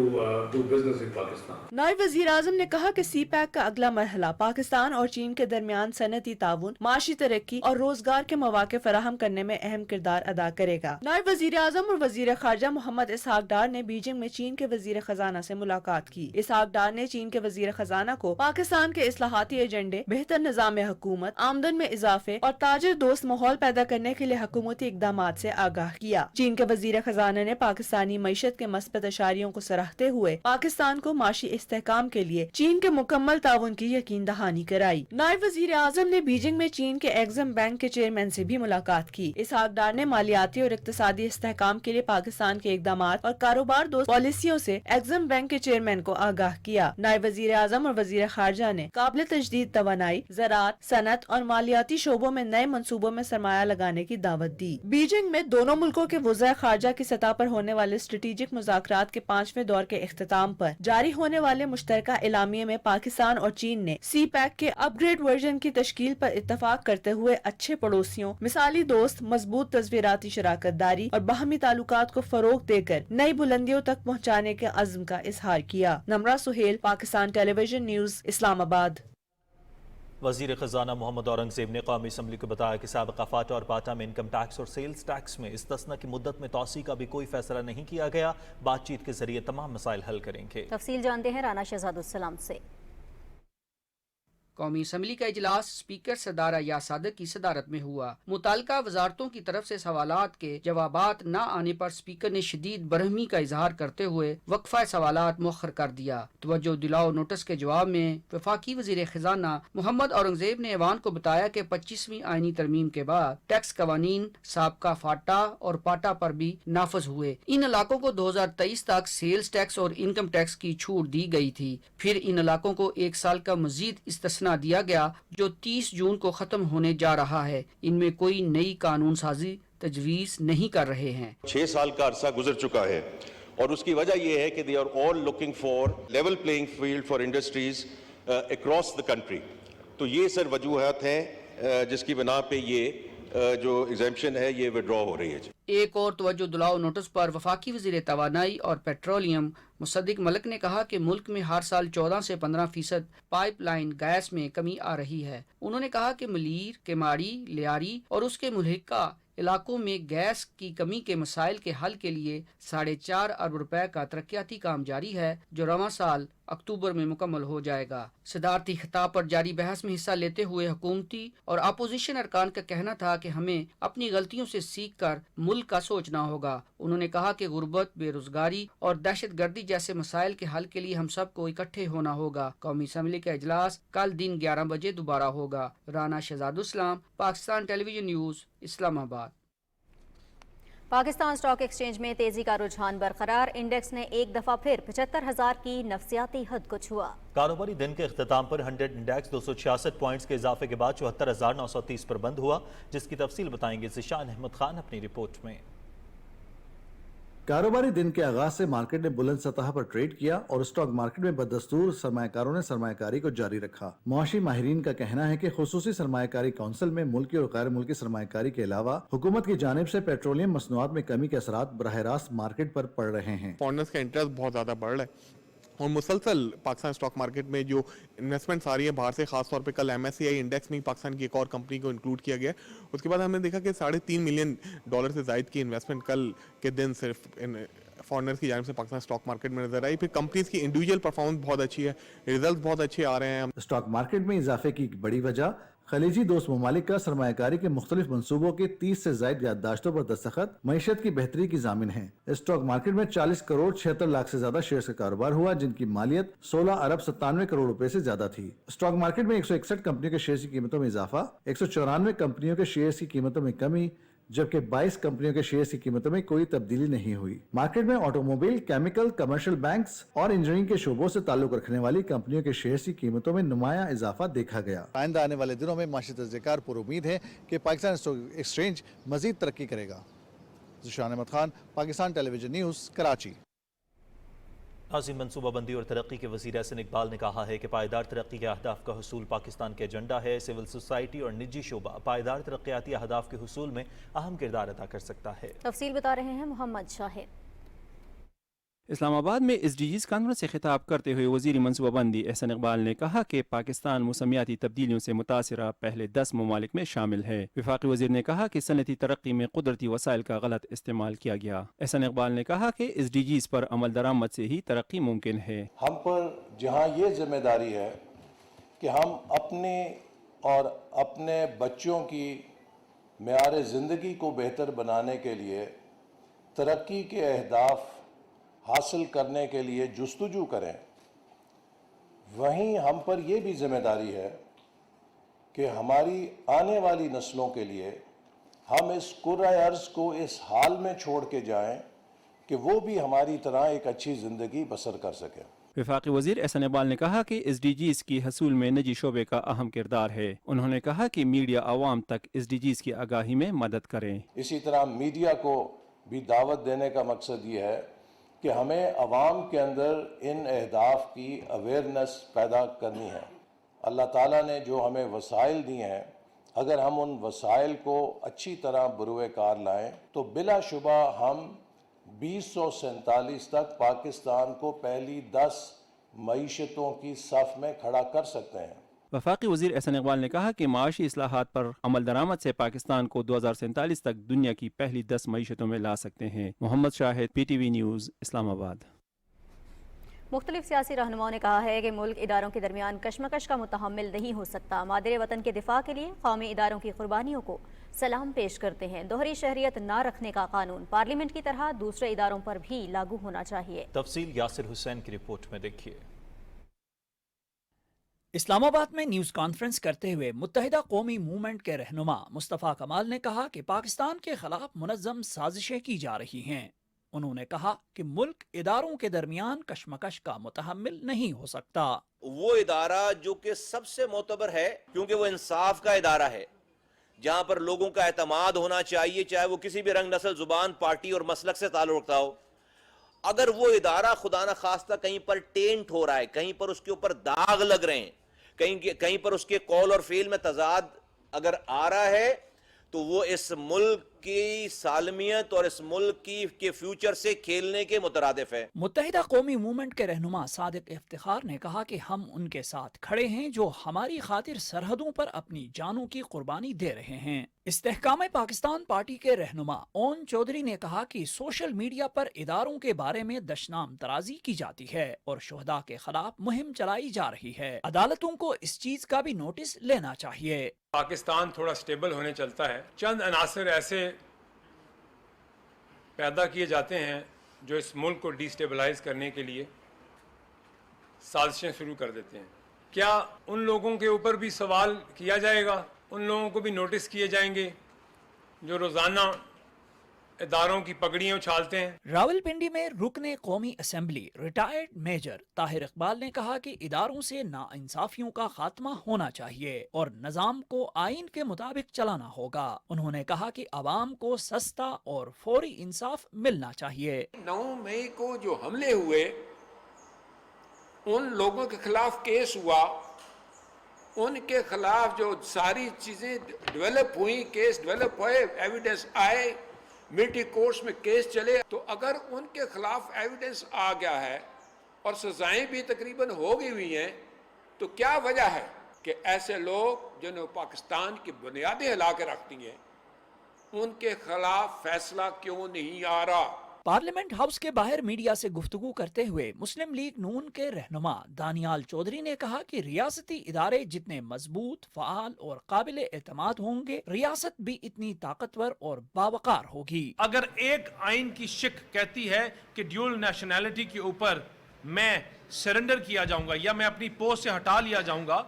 do business in Pakistan.
नायब वज़ीर आज़म ने कहा कि सी pack का अगला मरहला पाकिस्तान और चीन के दरमियान सनती ताउन, माशी तरक्की और रोजगार के मौके फराहम करने में अहम किरदार अदा करेगा। नायब वज़ीर आज़म और वज़ीर ख़ारजा मोहम्मद इसहाक डार ने बीजिंग में चीन के वज़ीर ख़जाना से मुलाकात की। इसहाक डार ने चीन के वज़ीर ख़जाना को पाकिस्तान के इस्लाहाती एजेंडे, बेहतर निज़ाम हुकूमत, आमदन में इजाफे और ताजिर दोस्त माहौल पैदा करने के लिए हुकूमती इक़दामात से आगाह किया। चीन के वज़ीर ख़जाना ने पाकिस्तानी मईशत के मस्बत इशारियों को सराहते हुए पाकिस्तान को माशी इस्तेहकाम के लिए चीन के मुकम्मल ताउन की यकीन दहानी कराई। नायब वज़ीर आज़म ने बीजिंग में चीन के एग्जिम बैंक के चेयरमैन से भी मुलाकात की। इसहाक डार ने मालियाती और इक़्तिसादी इस्तेहकाम के लिए पाकिस्तान के इक़दामात और कारोबार दोस्त पॉलिसियों से एग्जिम बैंक के चेयरमैन को आगाह किया। नायब वज़ीर आज़म और वज़ीर ख़ारजा ने काबिल तजदीद तवानाई, ज़राअत, सनत और मालियाती शोबों में नए मंसूबों में सरमाया लगाने की दावत दी। बीजिंग में दोनों मुल्कों के वज़ीर ख़ारजा की सतह पर होने वाले स्ट्रेटेजिक मुज़ाकरात के 5वें दौर के इख्तिताम पर जारी होने वाले मुश्तरका इलामिये में पाकिस्तान और चीन ने सी पैक के अपग्रेड वर्जन की तश्कील पर इत्तफाक करते हुए अच्छे पड़ोसियों, मिसाली दोस्त, मजबूत तस्वीराती शराकतदारी और बाहमी ताल्लुकात को फरोग देकर नई बुलंदियों तक पहुँचाने के अज़्म का इजहार किया। Namra Suhail, Pakistan television news, Islamabad.
वज़ीर ख़जाना मोहम्मद औरंगज़ेब ने कौमी असम्बली को बताया कि साबिक़ा फाटा और पाटा में इनकम टैक्स और सेल्स टैक्स में इस्तिस्ना की मुद्दत में तौसी का भी कोई फैसला नहीं किया गया। बातचीत के जरिए तमाम मसाइल हल करेंगे।
तफसील जानते हैं राना शहजादुस्सलाम से।
कौमी असम्बली का इजलास स्पीकर सरदार अय्याज सादिक की सदारत में हुआ। मुताल्लिका वजारतों की तरफ से सवालात के जवाबात न आने पर स्पीकर ने शदीद बरहमी का इजहार करते हुए वक्फा सवालात मुअख्खर कर दिया। तवज्जो दिलाओ नोटिस के जवाब में वफाकी वज़ीर ख़जाना मोहम्मद औरंगज़ेब ने ऐवान को बताया कि 25वीं आईनी तरमीम के बाद टैक्स कवानीन साबका फाटा और पाटा पर भी नाफज हुए। इन इलाकों को 2023 तक सेल्स टैक्स और इनकम टैक्स की छूट दी गई थी। फिर इन इलाकों को 1 साल का मजीद इस्तिस्ना दिया गया जो 30 जून को खत्म होने जा रहा है। इनमें कोई नई कानून साजी तजवीज नहीं कर रहे हैं।
6 साल का अरसा गुजर चुका है और उसकी वजह यह है कि they are all looking for level playing field for industries across the country. तो ये सर वजूहत हैं जिसकी बिना पे ये जो एग्जेम्पशन है ये विड्रॉ हो रही है।
एक और तवज्जो दिलाओ नोटिस पर वफाकी वज़ीर तवानाई और पेट्रोलियम मुसद्दिक मलिक ने कहा कि मुल्क में हर साल 14 से 15% पाइपलाइन गैस में कमी आ रही है। उन्होंने कहा कि मलीर, केमाड़ी, लियारी और उसके मुल्हिका इलाकों में गैस की कमी के मसाइल के हल के लिए 4.5 अरब रुपए का तरक्याती काम जारी है जो रवां साल अक्टूबर में मुकम्मल हो जाएगा। सदारती खिताब पर जारी बहस में हिस्सा लेते हुए हुकूमती और अपोजिशन अरकान का कहना था कि हमें अपनी गलतियों से सीख कर मुल्क का सोचना होगा। उन्होंने कहा कि गुर्बत, बेरोजगारी और दहशत गर्दी जैसे मसाइल के हल के लिए हम सबको इकट्ठे होना होगा। कौमी असम्बली का इजलास कल दिन 11 बजे दोबारा होगा। Rana Shahzadussalam, Pakistan television news, Islamabad.
Pakistan stock exchange में तेजी का रुझान बरकरार। इंडेक्स ने एक दफा फिर 75,000 की नफसियाती हद को छुआ।
कारोबारी दिन के अख्ताम पर 100 इंडेक्स 266 पॉइंट्स के इजाफे के बाद 74,930 पर बंद हुआ, जिसकी तफसील बताएंगे ज़िशान अहमद खान अपनी रिपोर्ट में।
कारोबारी दिन के आगाज से मार्केट ने बुलंद सतह पर ट्रेड किया और स्टॉक मार्केट में बदस्तूर सरमायाकारों ने सरमायाकारी को जारी रखा। मुआशी माहिरीन का कहना है कि खुसूसी सरमायाकारी काउंसिल में मुल्की और गैर मुल्की सरमायाकारी के अलावा हुकूमत की जानिब से पेट्रोलियम मसनूआत में कमी के असरात बराह रास्त मार्केट पर पड़ रहे हैं।
फॉरेनर्स का इंटरेस्ट बहुत ज्यादा बढ़ रहा है और मुसलसल पाकिस्तान स्टॉक मार्केट में जो इन्वेस्टमेंट्स आ रही है बाहर से, खासतौर पे कल MSCI इंडेक्स में पाकिस्तान की एक और कंपनी को इंक्लूड किया गया। उसके बाद हमने देखा कि $3.5 मिलियन से जायद की इन्वेस्टमेंट कल के दिन सिर्फ फॉरेनर्स की जानिब से पाकिस्तान स्टॉक मार्केट में नजर आई। फिर कंपनीज की इंडिविजुअल परफॉर्मेंस बहुत अच्छी है, रिजल्ट बहुत अच्छे आ रहे हैं।
स्टॉक मार्केट में इजाफे की बड़ी वजह खलीजी दोस्त ममालिक का सरमायाकारी के मुख्तलिफ मनसूबों के 30 से जायद याददाश्तों पर दस्तखत मईशत की बेहतरी की जामिन है। स्टॉक मार्केट में 40 करोड़ 76 लाख से ज्यादा शेयर्स का कारोबार हुआ, जिनकी मालियत 16 अरब 97 करोड़ रुपए से ज्यादा थी। स्टॉक मार्केट में 161 कंपनियों के शेयर्स की कीमतों में इजाफा, 194 कंपनियों के शेयर्स की कीमतों में कमी, जबकि 22 कंपनियों के शेयर्स की कीमतों में कोई तब्दीली नहीं हुई। मार्केट में ऑटोमोबाइल, केमिकल, कमर्शियल बैंक्स और इंजीनियरिंग के शोबों से ताल्लुक रखने वाली कंपनियों के शेयर्स की कीमतों में नुमाया इजाफा देखा गया। आइंदा आने वाले दिनों में माशी तज़्ज़िकार पर उम्मीद है कि पाकिस्तान स्टॉक एक्सचेंज मजीद तरक्की करेगा। Zeeshan Ahmed Khan, Pakistan television news, Karachi.
عظیم منصوبہ بندی اور ترقی کے وزیر احسن اقبال نے کہا ہے کہ پائیدار ترقی کے اہداف کا حصول پاکستان کے ایجنڈا ہے. سول سوسائٹی اور نجی شعبہ پائیدار ترقیاتی اہداف کے حصول میں اہم کردار ادا کر سکتا ہے.
تفصیل بتا رہے ہیں محمد شاہد.
اسلام آباد میں SDGs کانفرنس سے خطاب کرتے ہوئے وزیر منصوبہ بندی احسن اقبال نے کہا کہ پاکستان موسمیاتی تبدیلیوں سے متاثرہ پہلے 10 ممالک میں شامل ہے. وفاقی وزیر نے کہا کہ صنعتی ترقی میں قدرتی وسائل کا غلط استعمال کیا گیا. احسن اقبال نے کہا کہ SDGs پر عمل درآمد سے ہی ترقی ممکن ہے.
ہم پر جہاں یہ ذمہ داری ہے کہ ہم اپنی اور اپنے بچوں کی معیار زندگی کو بہتر بنانے کے لیے ترقی کے اہداف حاصل کرنے کے لیے جستجو کریں، وہیں ہم پر یہ بھی ذمہ داری ہے کہ ہماری آنے والی نسلوں کے لیے ہم اس کرۂ ارض کو اس حال میں چھوڑ کے جائیں کہ وہ بھی ہماری طرح ایک اچھی زندگی بسر کر سکیں.
وفاقی وزیر احسن اقبال نے کہا کہ SDGs کی حصول میں نجی شعبے کا اہم کردار ہے. انہوں نے کہا کہ میڈیا عوام تک SDGs کی آگاہی میں مدد کریں.
اسی طرح میڈیا کو بھی دعوت دینے کا مقصد یہ ہے کہ ہمیں عوام کے اندر ان اہداف کی اویئرنس پیدا کرنی ہے. اللہ تعالیٰ نے جو ہمیں وسائل دیے ہیں، اگر ہم ان وسائل کو اچھی طرح بروئے کار لائیں تو بلا شبہ ہم 2047 تک پاکستان کو پہلی 10 معیشتوں کی صف میں کھڑا کر سکتے ہیں.
وفاقی وزیر احسن اقبال نے کہا کہ معاشی اصلاحات پر عمل درآمد سے پاکستان کو 2047 تک دنیا کی پہلی 10 معیشتوں میں لا سکتے ہیں. محمد شاہد، PTV نیوز، اسلام آباد.
مختلف سیاسی رہنماؤں نے کہا ہے کہ ملک اداروں کے درمیان کشمکش کا متحمل نہیں ہو سکتا. مادر وطن کے دفاع کے لیے قومی اداروں کی قربانیوں کو سلام پیش کرتے ہیں. دوہری شہریت نہ رکھنے کا قانون پارلیمنٹ کی طرح دوسرے اداروں پر بھی لاگو ہونا چاہیے.
تفصیل یاسر حسین کی رپورٹ میں دیکھیے.
اسلام آباد میں نیوز کانفرنس کرتے ہوئے متحدہ قومی موومنٹ کے رہنما مصطفیٰ کمال نے کہا کہ پاکستان کے خلاف منظم سازشیں کی جا رہی ہیں. انہوں نے کہا کہ ملک اداروں کے درمیان کشمکش کا متحمل نہیں ہو سکتا.
وہ ادارہ جو کہ سب سے معتبر ہے کیونکہ وہ انصاف کا ادارہ ہے، جہاں پر لوگوں کا اعتماد ہونا چاہیے، چاہے وہ کسی بھی رنگ، نسل، زبان، پارٹی اور مسلک سے تعلق رکھتا ہو. اگر وہ ادارہ خدا نہ خواستہ کہیں پر ٹینٹ ہو رہا ہے، کہیں پر اس کے اوپر داغ لگ رہے ہیں، کہیں پر اس کے قول اور فعل میں تضاد اگر آ رہا ہے، تو وہ اس ملک کی سالمیت اور اس ملک کے فیوچر سے کھیلنے کے مترادف ہے.
متحدہ قومی موومنٹ کے رہنما صادق افتخار نے کہا کہ ہم ان کے ساتھ کھڑے ہیں جو ہماری خاطر سرحدوں پر اپنی جانوں کی قربانی دے رہے ہیں. استحکام پاکستان پارٹی کے رہنما اون چودھری نے کہا کہ سوشل میڈیا پر اداروں کے بارے میں دشنام ترازی کی جاتی ہے اور شہداء کے خلاف مہم چلائی جا رہی ہے. عدالتوں کو اس چیز کا بھی نوٹس لینا چاہیے.
پاکستان تھوڑا سٹیبل ہونے چلتا ہے، چند عناصر ایسے پیدا کیے جاتے ہیں جو اس ملک کو ڈی سٹیبلائز کرنے کے لیے سازشیں شروع کر دیتے ہیں. کیا ان لوگوں کے اوپر بھی سوال کیا جائے گا؟ ان لوگوں کو بھی نوٹس کیے جائیں گے جو روزانہ اداروں کی پگڑیاں اچھالتے ہیں؟
راولپنڈی میں رکن قومی assembly retired major Tahir Iqbal نے کہا کہ اداروں سے ناانصافیوں کا خاتمہ ہونا چاہیے اور نظام کو آئین کے مطابق چلانا ہوگا. انہوں نے کہا کہ عوام کو سستا اور فوری انصاف ملنا چاہیے.
9 مئی کو جو حملے ہوئے، ان لوگوں کے خلاف کیس ہوا، ان کے خلاف جو ساری چیزیں ڈیولپ ہوئی، کیس ڈیولپ ہوئے، ایویڈنس آئے، ملٹری کورٹس میں کیس چلے، تو اگر ان کے خلاف ایویڈنس آ گیا ہے اور سزائیں بھی تقریباً ہو گئی ہوئی ہیں، تو کیا وجہ ہے کہ ایسے لوگ جنہوں پاکستان کی بنیادیں ہلا کے رکھتی ہیں، ان کے خلاف فیصلہ کیوں نہیں آ رہا؟
پارلیمنٹ ہاؤس کے باہر میڈیا سے گفتگو کرتے ہوئے مسلم لیگ نون کے رہنما دانیال چودھری نے کہا کہ ریاستی ادارے جتنے مضبوط، فعال اور قابل اعتماد ہوں گے، ریاست بھی اتنی طاقتور اور باوقار ہوگی.
اگر ایک آئین کی شک کہتی ہے کہ ڈیول نیشنلٹی کے اوپر میں سرنڈر کیا جاؤں گا یا میں اپنی پوسٹ سے ہٹا لیا جاؤں گا،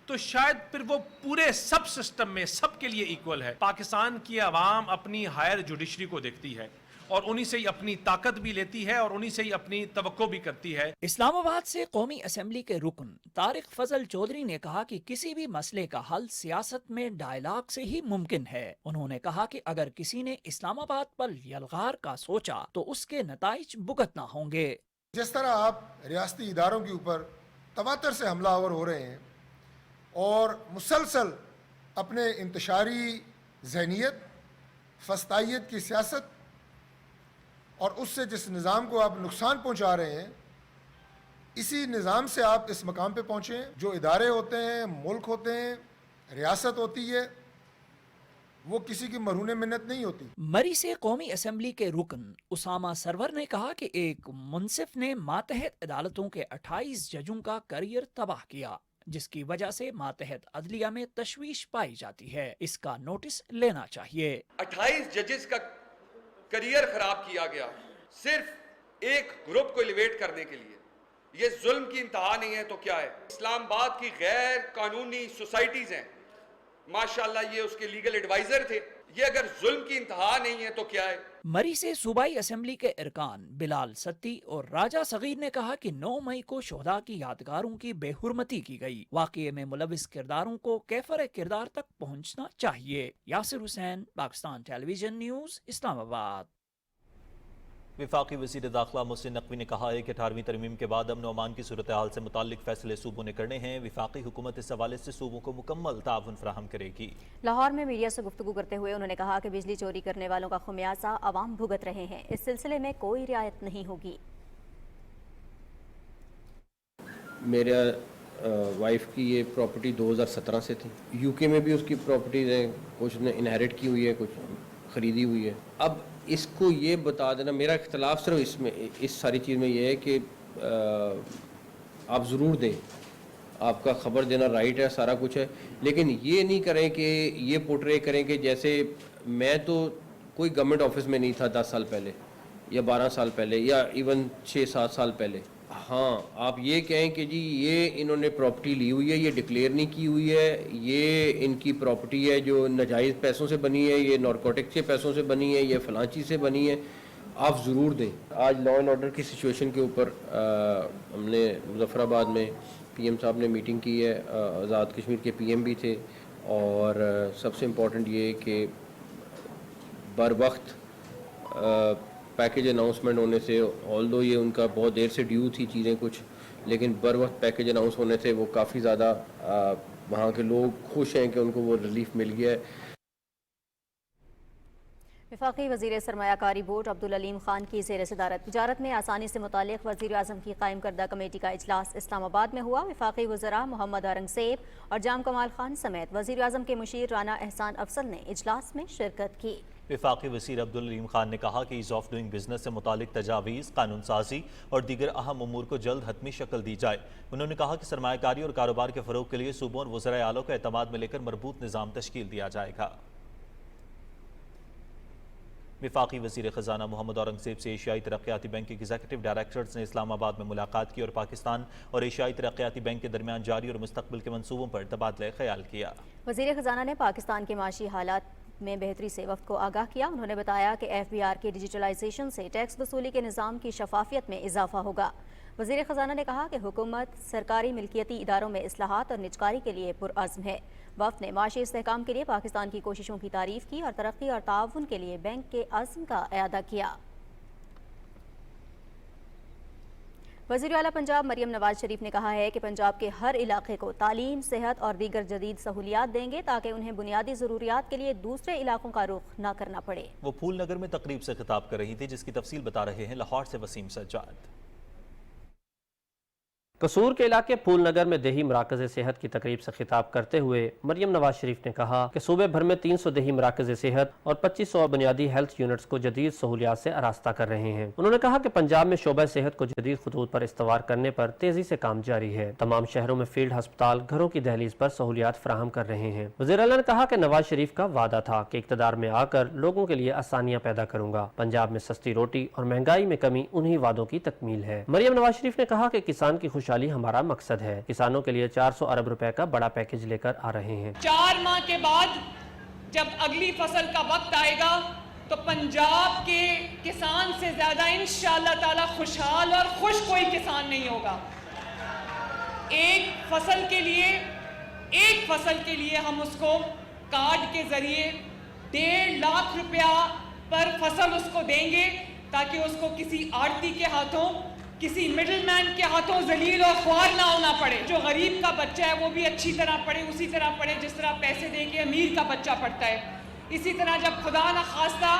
تو شاید پھر وہ پورے سب سسٹم میں سب کے لیے ایکول ہے. پاکستان کی عوام اپنی ہائر جوڈیشری کو دیکھتی ہے اور انہی سے ہی اپنی طاقت بھی لیتی ہے اور انہی سے ہی اپنی توقع بھی کرتی ہے.
اسلام آباد سے قومی اسمبلی کے رکن طارق فضل چودھری نے کہا کہ کسی بھی مسئلے کا حل سیاست میں ڈائلاگ سے ہی ممکن ہے. انہوں نے کہا کہ اگر کسی نے اسلام آباد پر یلغار کا سوچا تو اس کے نتائج بھگتنا ہوں گے.
जिस तरह आप रियासती इदारों के ऊपर तवातर से हमला आवर हो रहे हैं और मुसलसल अपने इंतशारी जहनीत, फस्तायत की सियासत और उससे जिस निज़ाम को आप नुकसान पहुंचा रहे हैं, इसी निज़ाम से आप इस मकाम पे पहुँचे हैं। जो इदारे होते हैं, मुल्क होते हैं, रियासत होती है, वो किसी की मरहून मिन्नत नहीं होती।
मरी से कौमी असम्बली के रुकन उसामा सरवर ने कहा कि एक मुंसिफ ने मातहत अदालतों के 28 जजों का करियर तबाह किया, जिसकी वजह से मातहत अदलिया में तशवीश पाई जाती है। इसका नोटिस लेना चाहिए।
28 जजेस का करियर खराब किया गया सिर्फ एक ग्रुप को एलिवेट करने के लिए। ये जुल्म की इंतहा नहीं है तो क्या है? इस्लामाबाद की गैर कानूनी सोसाइटीज हैं, माशाल्लाह ये उसके लीगल एडवाइजर थे। ये अगर जुल्म की इंतहा नहीं है तो क्या है?
मरी से सूबाई असम्बली के इरकान बिलाल सत्ती और राजा सगीर ने कहा कि 9 मई को शोहदा की यादगारों की बेहुरमती की गई। वाक़ये में मुलविस किरदारों को कैफर किरदार तक पहुँचना चाहिए। Yasir Hussain, Pakistan television news, Islamabad.
वफाकी वज़ीर दाखिला मोहसिन नकवी ने कहा है कि 18वीं तरमीम के बाद अमन अमान की सूरत हाल से मुताल्लिक फैसले सूबों ने करने हैं। वफाकी हुकूमत इस हवाले से सूबों को मुकम्मल ताउन फराहम करेगी।
लाहौर में मीडिया से गुफ्तगू करते हुए उन्होंने कहा कि बिजली चोरी करने वालों का खुमियाजा अवाम भुगत रहे हैं। इस सिलसिले में कोई रियायत नहीं होगी।
मेरे वाइफ की ये प्रॉपर्टी 2017 से थी। यूके में भी उसकी प्रॉपर्टीज़ हैं, कुछ ने इनहेरिट की हुई है, कुछ ख़रीदी हुई है। अब इसको ये बता देना, मेरा इख्तलाफ सिर्फ इसमें इस सारी चीज़ में ये है कि आप ज़रूर दें, आपका ख़बर देना राइट है, सारा कुछ है, लेकिन ये नहीं करें कि ये पोर्ट्रे करें कि जैसे मैं तो कोई गवर्नमेंट ऑफिस में नहीं था 10 साल पहले या 12 साल पहले या इवन 6-7 साल पहले। हाँ, आप ये कहें कि जी ये इन्होंने प्रॉपर्टी ली हुई है, ये डिक्लेयर नहीं की हुई है, ये इनकी प्रॉपर्टी है जो नाजायज़ पैसों से बनी है, ये नारकोटिक्स के पैसों से बनी है, ये फलां चीज़ से बनी है, आप ज़रूर दें। आज लॉ एंड ऑर्डर की सिचुएशन के ऊपर हमने मुजफ्फराबाद में पीएम साहब ने मीटिंग की है, आज़ाद कश्मीर के पीएम भी थे, और सबसे इम्पोर्टेंट ये कि बर वक्त पैकेज अनाउंसमेंट होने से, ऑल्दो ये उनका बहुत देर से ड्यू थी चीज़ें कुछ, लेकिन बर वक्त पैकेज अनाउंस होने से वो काफ़ी ज़्यादा वहाँ के लोग खुश हैं कि उनको वो रिलीफ मिल गया है।
वफाकी वज़ीर सरमायाकारी बोर्ड अब्दुल अलीम खान की ज़ेर सदारत तिजारत में आसानी से मुताल्लिक़ वज़ीर आज़म की कायम करदा कमेटी का इजलास इस्लामाबाद में हुआ। वफाकी वज़रा मोहम्मद औरंगज़ेब और जाम कमाल खान समेत वज़ीर आज़म के मुशीर राना एहसान अफसल ने इजलास में शिरकत की।
वफाकी वज़ीर अब्दुल अलीम खान ने कहा कि ईज़ ऑफ डूइंग बिजनेस से मुतालिक तजावीज़, कानून साजी और दीगर अहम उमूर को जल्द हतमी शक्ल दी जाए। उन्होंने कहा कि सरमायाकारी और कारोबार के फ़रोग के लिए सूबों और वज़राए आला को एतमाद में लेकर मरबूत निज़ाम तश्कील दिया जाएगा। वफाकी वज़ीर ख़जाना मोहम्मद औरंगज़ेब से एशियाई तरक्याती बैंक के एग्जीक्यूटिव डायरेक्टर्स ने इस्लामाबाद में मुलाकात की और पाकिस्तान और एशियाई तरक्याती बैंक के दरमियान जारी और मुस्तक़बिल के मंसूबों पर तबादला ख्याल किया।
वज़ीर ख़जाना ने पाकिस्तान के माशी हालात में बेहतरी से वफ़द को आगाह किया। उन्होंने बताया कि FBR के डिजिटलाइजेशन से टैक्स वसूली के निज़ाम की शफाफियत में इजाफा होगा। वज़ीर ख़जाना ने कहा कि हुकूमत सरकारी मिल्कियती इदारों में इस्लाहात और निजकारी के लिए पुरअज़्म है। वफ़द ने माशी इस्तेहकाम के लिए पाकिस्तान की कोशिशों की तारीफ़ की और तरक्की और ताउन के लिए बैंक के अज़्म का इआदा किया। वज़ीर आला पंजाब मरियम नवाज शरीफ ने कहा है कि पंजाब के हर इलाके को तालीम, सेहत और दीगर जदीद सहूलियात देंगे ताकि उन्हें बुनियादी ज़रूरियात के लिए दूसरे इलाकों का रुख न करना पड़े।
वो फूल नगर में तकरीब से खिताब कर रही थी, जिसकी तफसील बता रहे हैं लाहौर से वसीम सज्जाद।
कसूर के इलाके फूल नगर में देही मराकज़ सेहत की तकरीब से खिताब करते हुए मरियम नवाज शरीफ ने कहा कि सूबे भर में 300 देही मराकज़ सेहत और 2500 बुनियादी हेल्थ यूनिट्स को जदीद सहूलियात से आरास्ता कर रहे हैं। उन्होंने कहा कि पंजाब में शोबा सेहत को जदीद खतूत पर इस्तवार करने पर तेजी से काम जारी है। तमाम शहरों में फील्ड अस्पताल घरों की दहलीज पर सहूलियात फराहम कर रहे हैं। वज़ीर आला ने कहा कि नवाज शरीफ का वादा था कि इक़्तिदार में आकर लोगों के लिए आसानियाँ पैदा करूंगा। पंजाब में सस्ती रोटी और महंगाई में कमी उन्हीं वादों की तकमील है। मरियम नवाज शरीफ ने कहा कि किसान की खुशहाली हमारा मकसद है। किसानों के लिए 400 अरब रुपए का बड़ा पैकेज लेकर आ रहे हैं।
4 माह के बाद जब अगली फसल का वक्त आएगा तो पंजाब के किसान से ज्यादा इंशाअल्लाह ताला खुशहाल और खुश कोई किसान नहीं होगा। एक फसल के लिए हम उसको कार्ड के जरिए 1.5 लाख रुपया पर फसल उसको देंगे ताकि उसको किसी आड़ती के हाथों किसी मिडिल मैन के हाथों जलील और ख्वार ना होना पड़े। जो गरीब का बच्चा है वो भी अच्छी तरह पढ़े, उसी तरह पढ़े जिस तरह पैसे दे के अमीर का बच्चा पढ़ता है। इसी तरह जब खुदा न खास्ता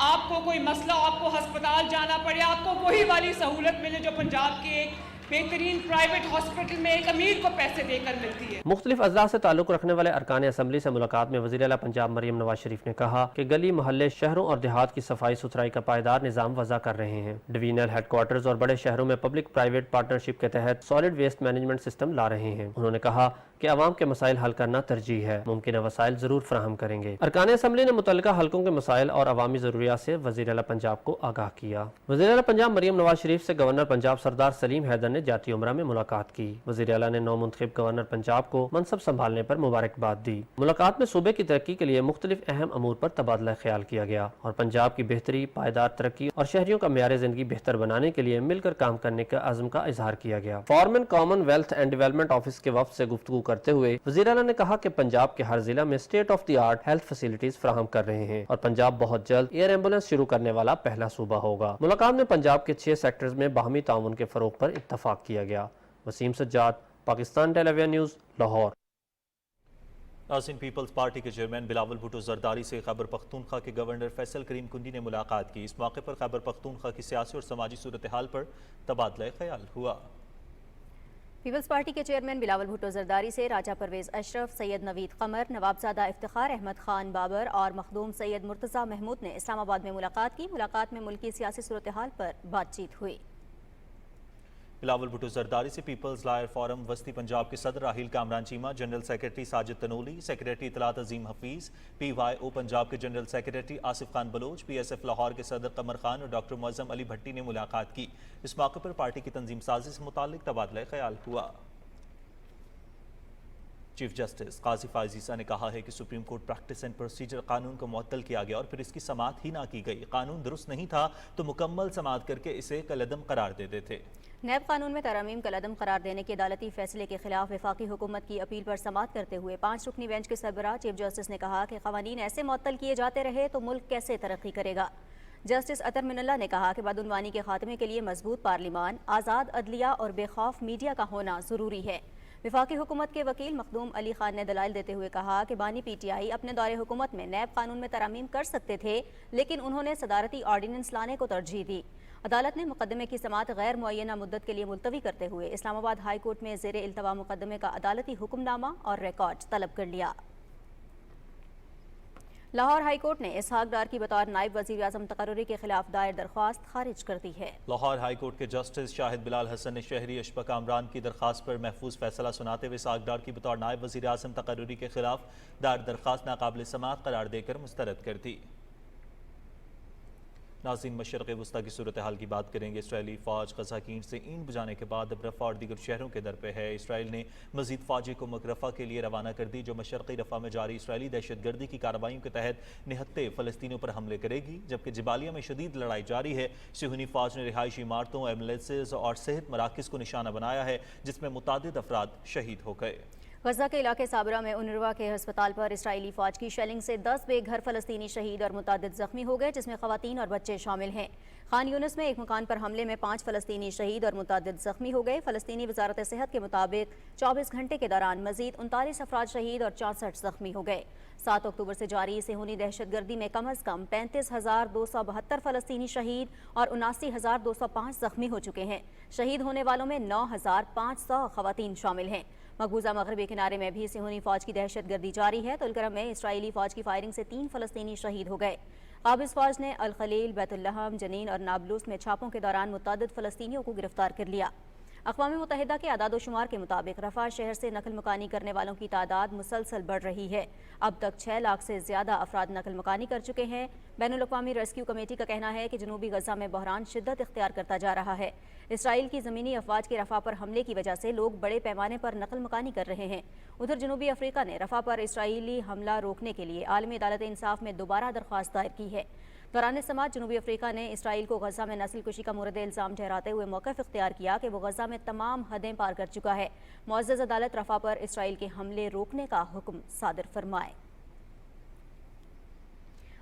आपको कोई मसला, आपको हस्पताल जाना पड़े, आपको वही वाली सहूलत मिले जो पंजाब के एक बेहतरीन प्राइवेट हॉस्पिटल में एक अमीर को पैसे देकर मिलती है।
मुख्तलिफ अजला से ताल्लुक रखने वाले अरकान असम्बली से मुलाकात में वज़ीर आला पंजाब मरियम नवाज शरीफ ने कहा कि गली मोहल्ले, शहरों और देहात की सफाई सुथराई का पायदार निज़ाम वज़ा कर रहे हैं। डिवीजनल हेडक्वार्टर्स और बड़े शहरों में पब्लिक प्राइवेट पार्टनरशिप के तहत सॉलिड वेस्ट मैनेजमेंट सिस्टम ला रहे हैं। उन्होंने कहा कि अवाम के मसाइल हल करना तरजीह है, मुमकिन वसाइल जरूर फराहम करेंगे। अरकान असम्बली ने मुतल्लिका हलकों के मसाइल और अवामी ज़रूरियात से वज़ीर आला पंजाब को आगाह किया। वज़ीर आला पंजाब मरियम नवाज शरीफ से गवर्नर पंजाब सरदार सलीम हैदर ने जाती उमरा में मुलाकात की। वज़ीर आला ने नौमुंतखब गवर्नर पंजाब को मनसब संभालने पर मुबारकबाद दी। मुलाकात में सूबे की तरक्की के लिए मुख्तलिफ अहम अमूर पर तबादला ख्याल किया गया और पंजाब की बेहतरी, पायदार तरक्की और शहरियों का मेयार जिंदगी बेहतर बनाने के लिए मिलकर काम करने का अज़्म का इजहार किया गया। Forman common wealth and development office के वफ्द से गुफ्तगू करते हुए वज़ीर आला ने कहा कि पंजाब के हर जिला में state of the art health facilities फराहम कर रहे हैं और पंजाब बहुत जल्द एयर एम्बुलेंस शुरू करने वाला पहला सूबा होगा। मुलाकात में पंजाब के 6 सेक्टर्स में बाहमी ताउन के फरोग पर इत्तफाक किया गया। Wasim Sajjad, Pakistan television news, Lahore.
नाज़रीन, पीपल्स पार्टी के चेयरमैन बिलावल भुट्टो जरदारी से खैबर पख्तूनख्वा के गवर्नर फैसल करीम कुंडी ने मुलाकात की। इस मौके पर खैबर पख्तूनख्वा की सियासी और समाजी सूरत हाल पर तबादला ख्याल हुआ।
पीपल्स पार्टी के चेयरमैन बिलावल भुट्टो जरदारी से राजा परवेज अशरफ, सैयद नवीद कमर, नवाबजादा इफ्तिखार अहमद खान बाबर और मखदूम सैयद मुर्तज़ा महमूद ने इस्लामाबाद में मुलाकात की। मुलाकात में मुल्क की सियासी सूरत हाल पर बातचीत हुई।
बिलावल भुट्टो जरदारी से पीपल्स लायर फोरम वस्ती पंजाब के सदर Rahil Kamran Cheema, general secretary Sajid Tanoli, secretary इतलात अजीम हफीज़, PYO पंजाब के general secretary Asif Khan Baloch, PSF Lahore के सदर कमर खान और डॉक्टर मुअज़्ज़म अली भट्टी ने मुलाकात की। इस मौके पर पार्टी की तंजीम साजी से मुताल्लिक तबादला ख्याल हुआ। चीफ जस्टिस काजी फायजीसा ने कहा है कि supreme court practice and procedure कानून को मुअत्तल किया गया और फिर इसकी समाअत ही ना की गई। कानून दुरुस्त नहीं था तो मुकम्मल समाअत करके इसे कलअदम करार देते थे।
नैब कानून में तरमीम कलअदम करार देने के अदालती फैसले के खिलाफ वफाकी हुकूमत की अपील पर समाअत करते हुए 5 रुकनी बेंच के सरबराह चीफ जस्टिस ने कहा कि क़वानीन ऐसे मुअत्तल किए जाते रहे तो मुल्क कैसे तरक्की करेगा। जस्टिस अतर मिनल्ला ने कहा कि बदउनवानी के खात्मे के लिए मजबूत पार्लिमान, आज़ाद अदलिया और बेखौफ मीडिया का होना ज़रूरी है। वफाकी हुकूमत के वकील मखदूम अली खान ने दलाइल देते हुए कहा कि बानी PTI अपने दौरे हुकूमत में नैब कानून में तरमीम कर सकते थे, लेकिन उन्होंने सदारती ऑर्डिनेंस लाने को तरजीह दी। अदालत ने मुकदमे की समाअत गैर मुअय्यना मुद्दत के लिए मुलतवी करते हुए इस्लामाबाद हाई कोर्ट में ज़ेरे इल्तवा मुकदमे का अदालती हुक्मनामा और रिकॉर्ड तलब कर लिया। लाहौर हाई कोर्ट ने इसहाक डार की बतौर नायब वज़ीर आज़म तकर्रुरी के खिलाफ दायर दरख्वास्त खारिज कर दी है।
लाहौर हाई कोर्ट के जस्टिस शाहिद बिलाल हसन ने शहरी अशफा कामरान की दरख्वास्त पर महफूज फैसला सुनाते हुए इसहाक डार की बतौर नायब वज़ीर आज़म तकर्रुरी के खिलाफ दायर दरख्वास्त नाकाबिल समाअत करार देकर मुस्तरद कर दी। नाज़रीन, मशरक़ वस्ता की सूरत हाल की बात करेंगे। इसराइली फ़ौज ग़ज़ा की ईंट से ईंट बुझाने के बाद अब रफ़ा और दीगर शहरों के दर पे है। इसराइल ने मज़ीद फ़ौजी को रफ़ा के लिए रवाना कर दी, जो मशरक़ी रफ़ा में जारी इसराइली दहशत गर्दी की कार्रवाइयों के तहत निहत्ते फ़लस्तीनियों पर हमले करेगी। जबकि जबालिया में शदीद लड़ाई जारी है। सिहूनी फ़ौज ने रिहायशी इमारतों, एम्बुलेंसेज और सेहत मराकज़ को निशाना बनाया है, जिसमें मुतादिद अफराद शहीद हो गए।
गजा के इलाके साबरा में उनरवा के अस्पताल पर इसराइली फ़ौज की शेलिंग से 10 बेघर फ़लस्तीनी शहीद और मुतादिद ज़ख्मी हो गए, जिसमें ख़वातीन और बच्चे शामिल हैं। खान यूनिस में एक मकान पर हमले में 5 फ़लस्तीनी शहीद और मुतादिद ज़ख्मी हो गए। फ़लस्तीनी वज़ारत सेहत के मुताबिक 24 घंटे के दौरान मज़ीद 39 अफराद शहीद और 64 ज़ख्मी हो गए। 7 अक्टूबर से जारी सिहूनी दहशत गर्दी में कम अज़ कम 35,272 फ़लस्तीनी शहीद और 79,205 ज़ख्मी हो चुके हैं। शहीद होने वालों में 9,500 ख़वातीन शामिल हैं। मकबूजा मगरबी किनारे में भी सिहूनी फ़ौज की दहशत गर्दी जारी है। तुलकरम में इसराइली फ़ौज की फायरिंग से 3 फ़लस्तीनी शहीद हो गए। काबिज़ फ़ौज ने अल खलील, बैतुल्लहम, जनीन और नाबलूस में छापों के दौरान मुतअद्दिद फ़लस्तीनियों को गिरफ्तार कर लिया। अक़वाम मुत्तहिदा के आदाद शुमार के मुताबिक रफ़ा शहर से नकल मकानी करने वालों की तादाद मुसलसल बढ़ रही है। अब तक 6 लाख से ज़्यादा अफराद नकल मकानी कर चुके हैं। बैनुल अक़वामी रेस्क्यू कमेटी का कहना है कि जनूबी गजा में बहरान शिद्दत इख्तियार करता जा रहा है। इसराइल की ज़मीनी अफवाज के रफ़ा पर हमले की वजह से लोग बड़े पैमाने पर नकल मकानी कर रहे हैं। उधर जनूबी अफ्रीका ने रफ़ा पर इसराइली हमला रोकने के लिए आलमी अदालत इंसाफ में दोबारा दरख्वास्त दायर की है। दौरान समात जनूबी अफ्रीका ने इसराइल को गजा में नस्ल कुशी का मुरद इल्ज़ाम ठहराते हुए मौक़िफ़ इख्तियार किया कि वो गजा में तमाम हदें पार कर चुका है। मुअज़्ज़ज़ अदालत रफ़ा पर इसराइल के हमले रोकने का हुक्म सादर फरमाए।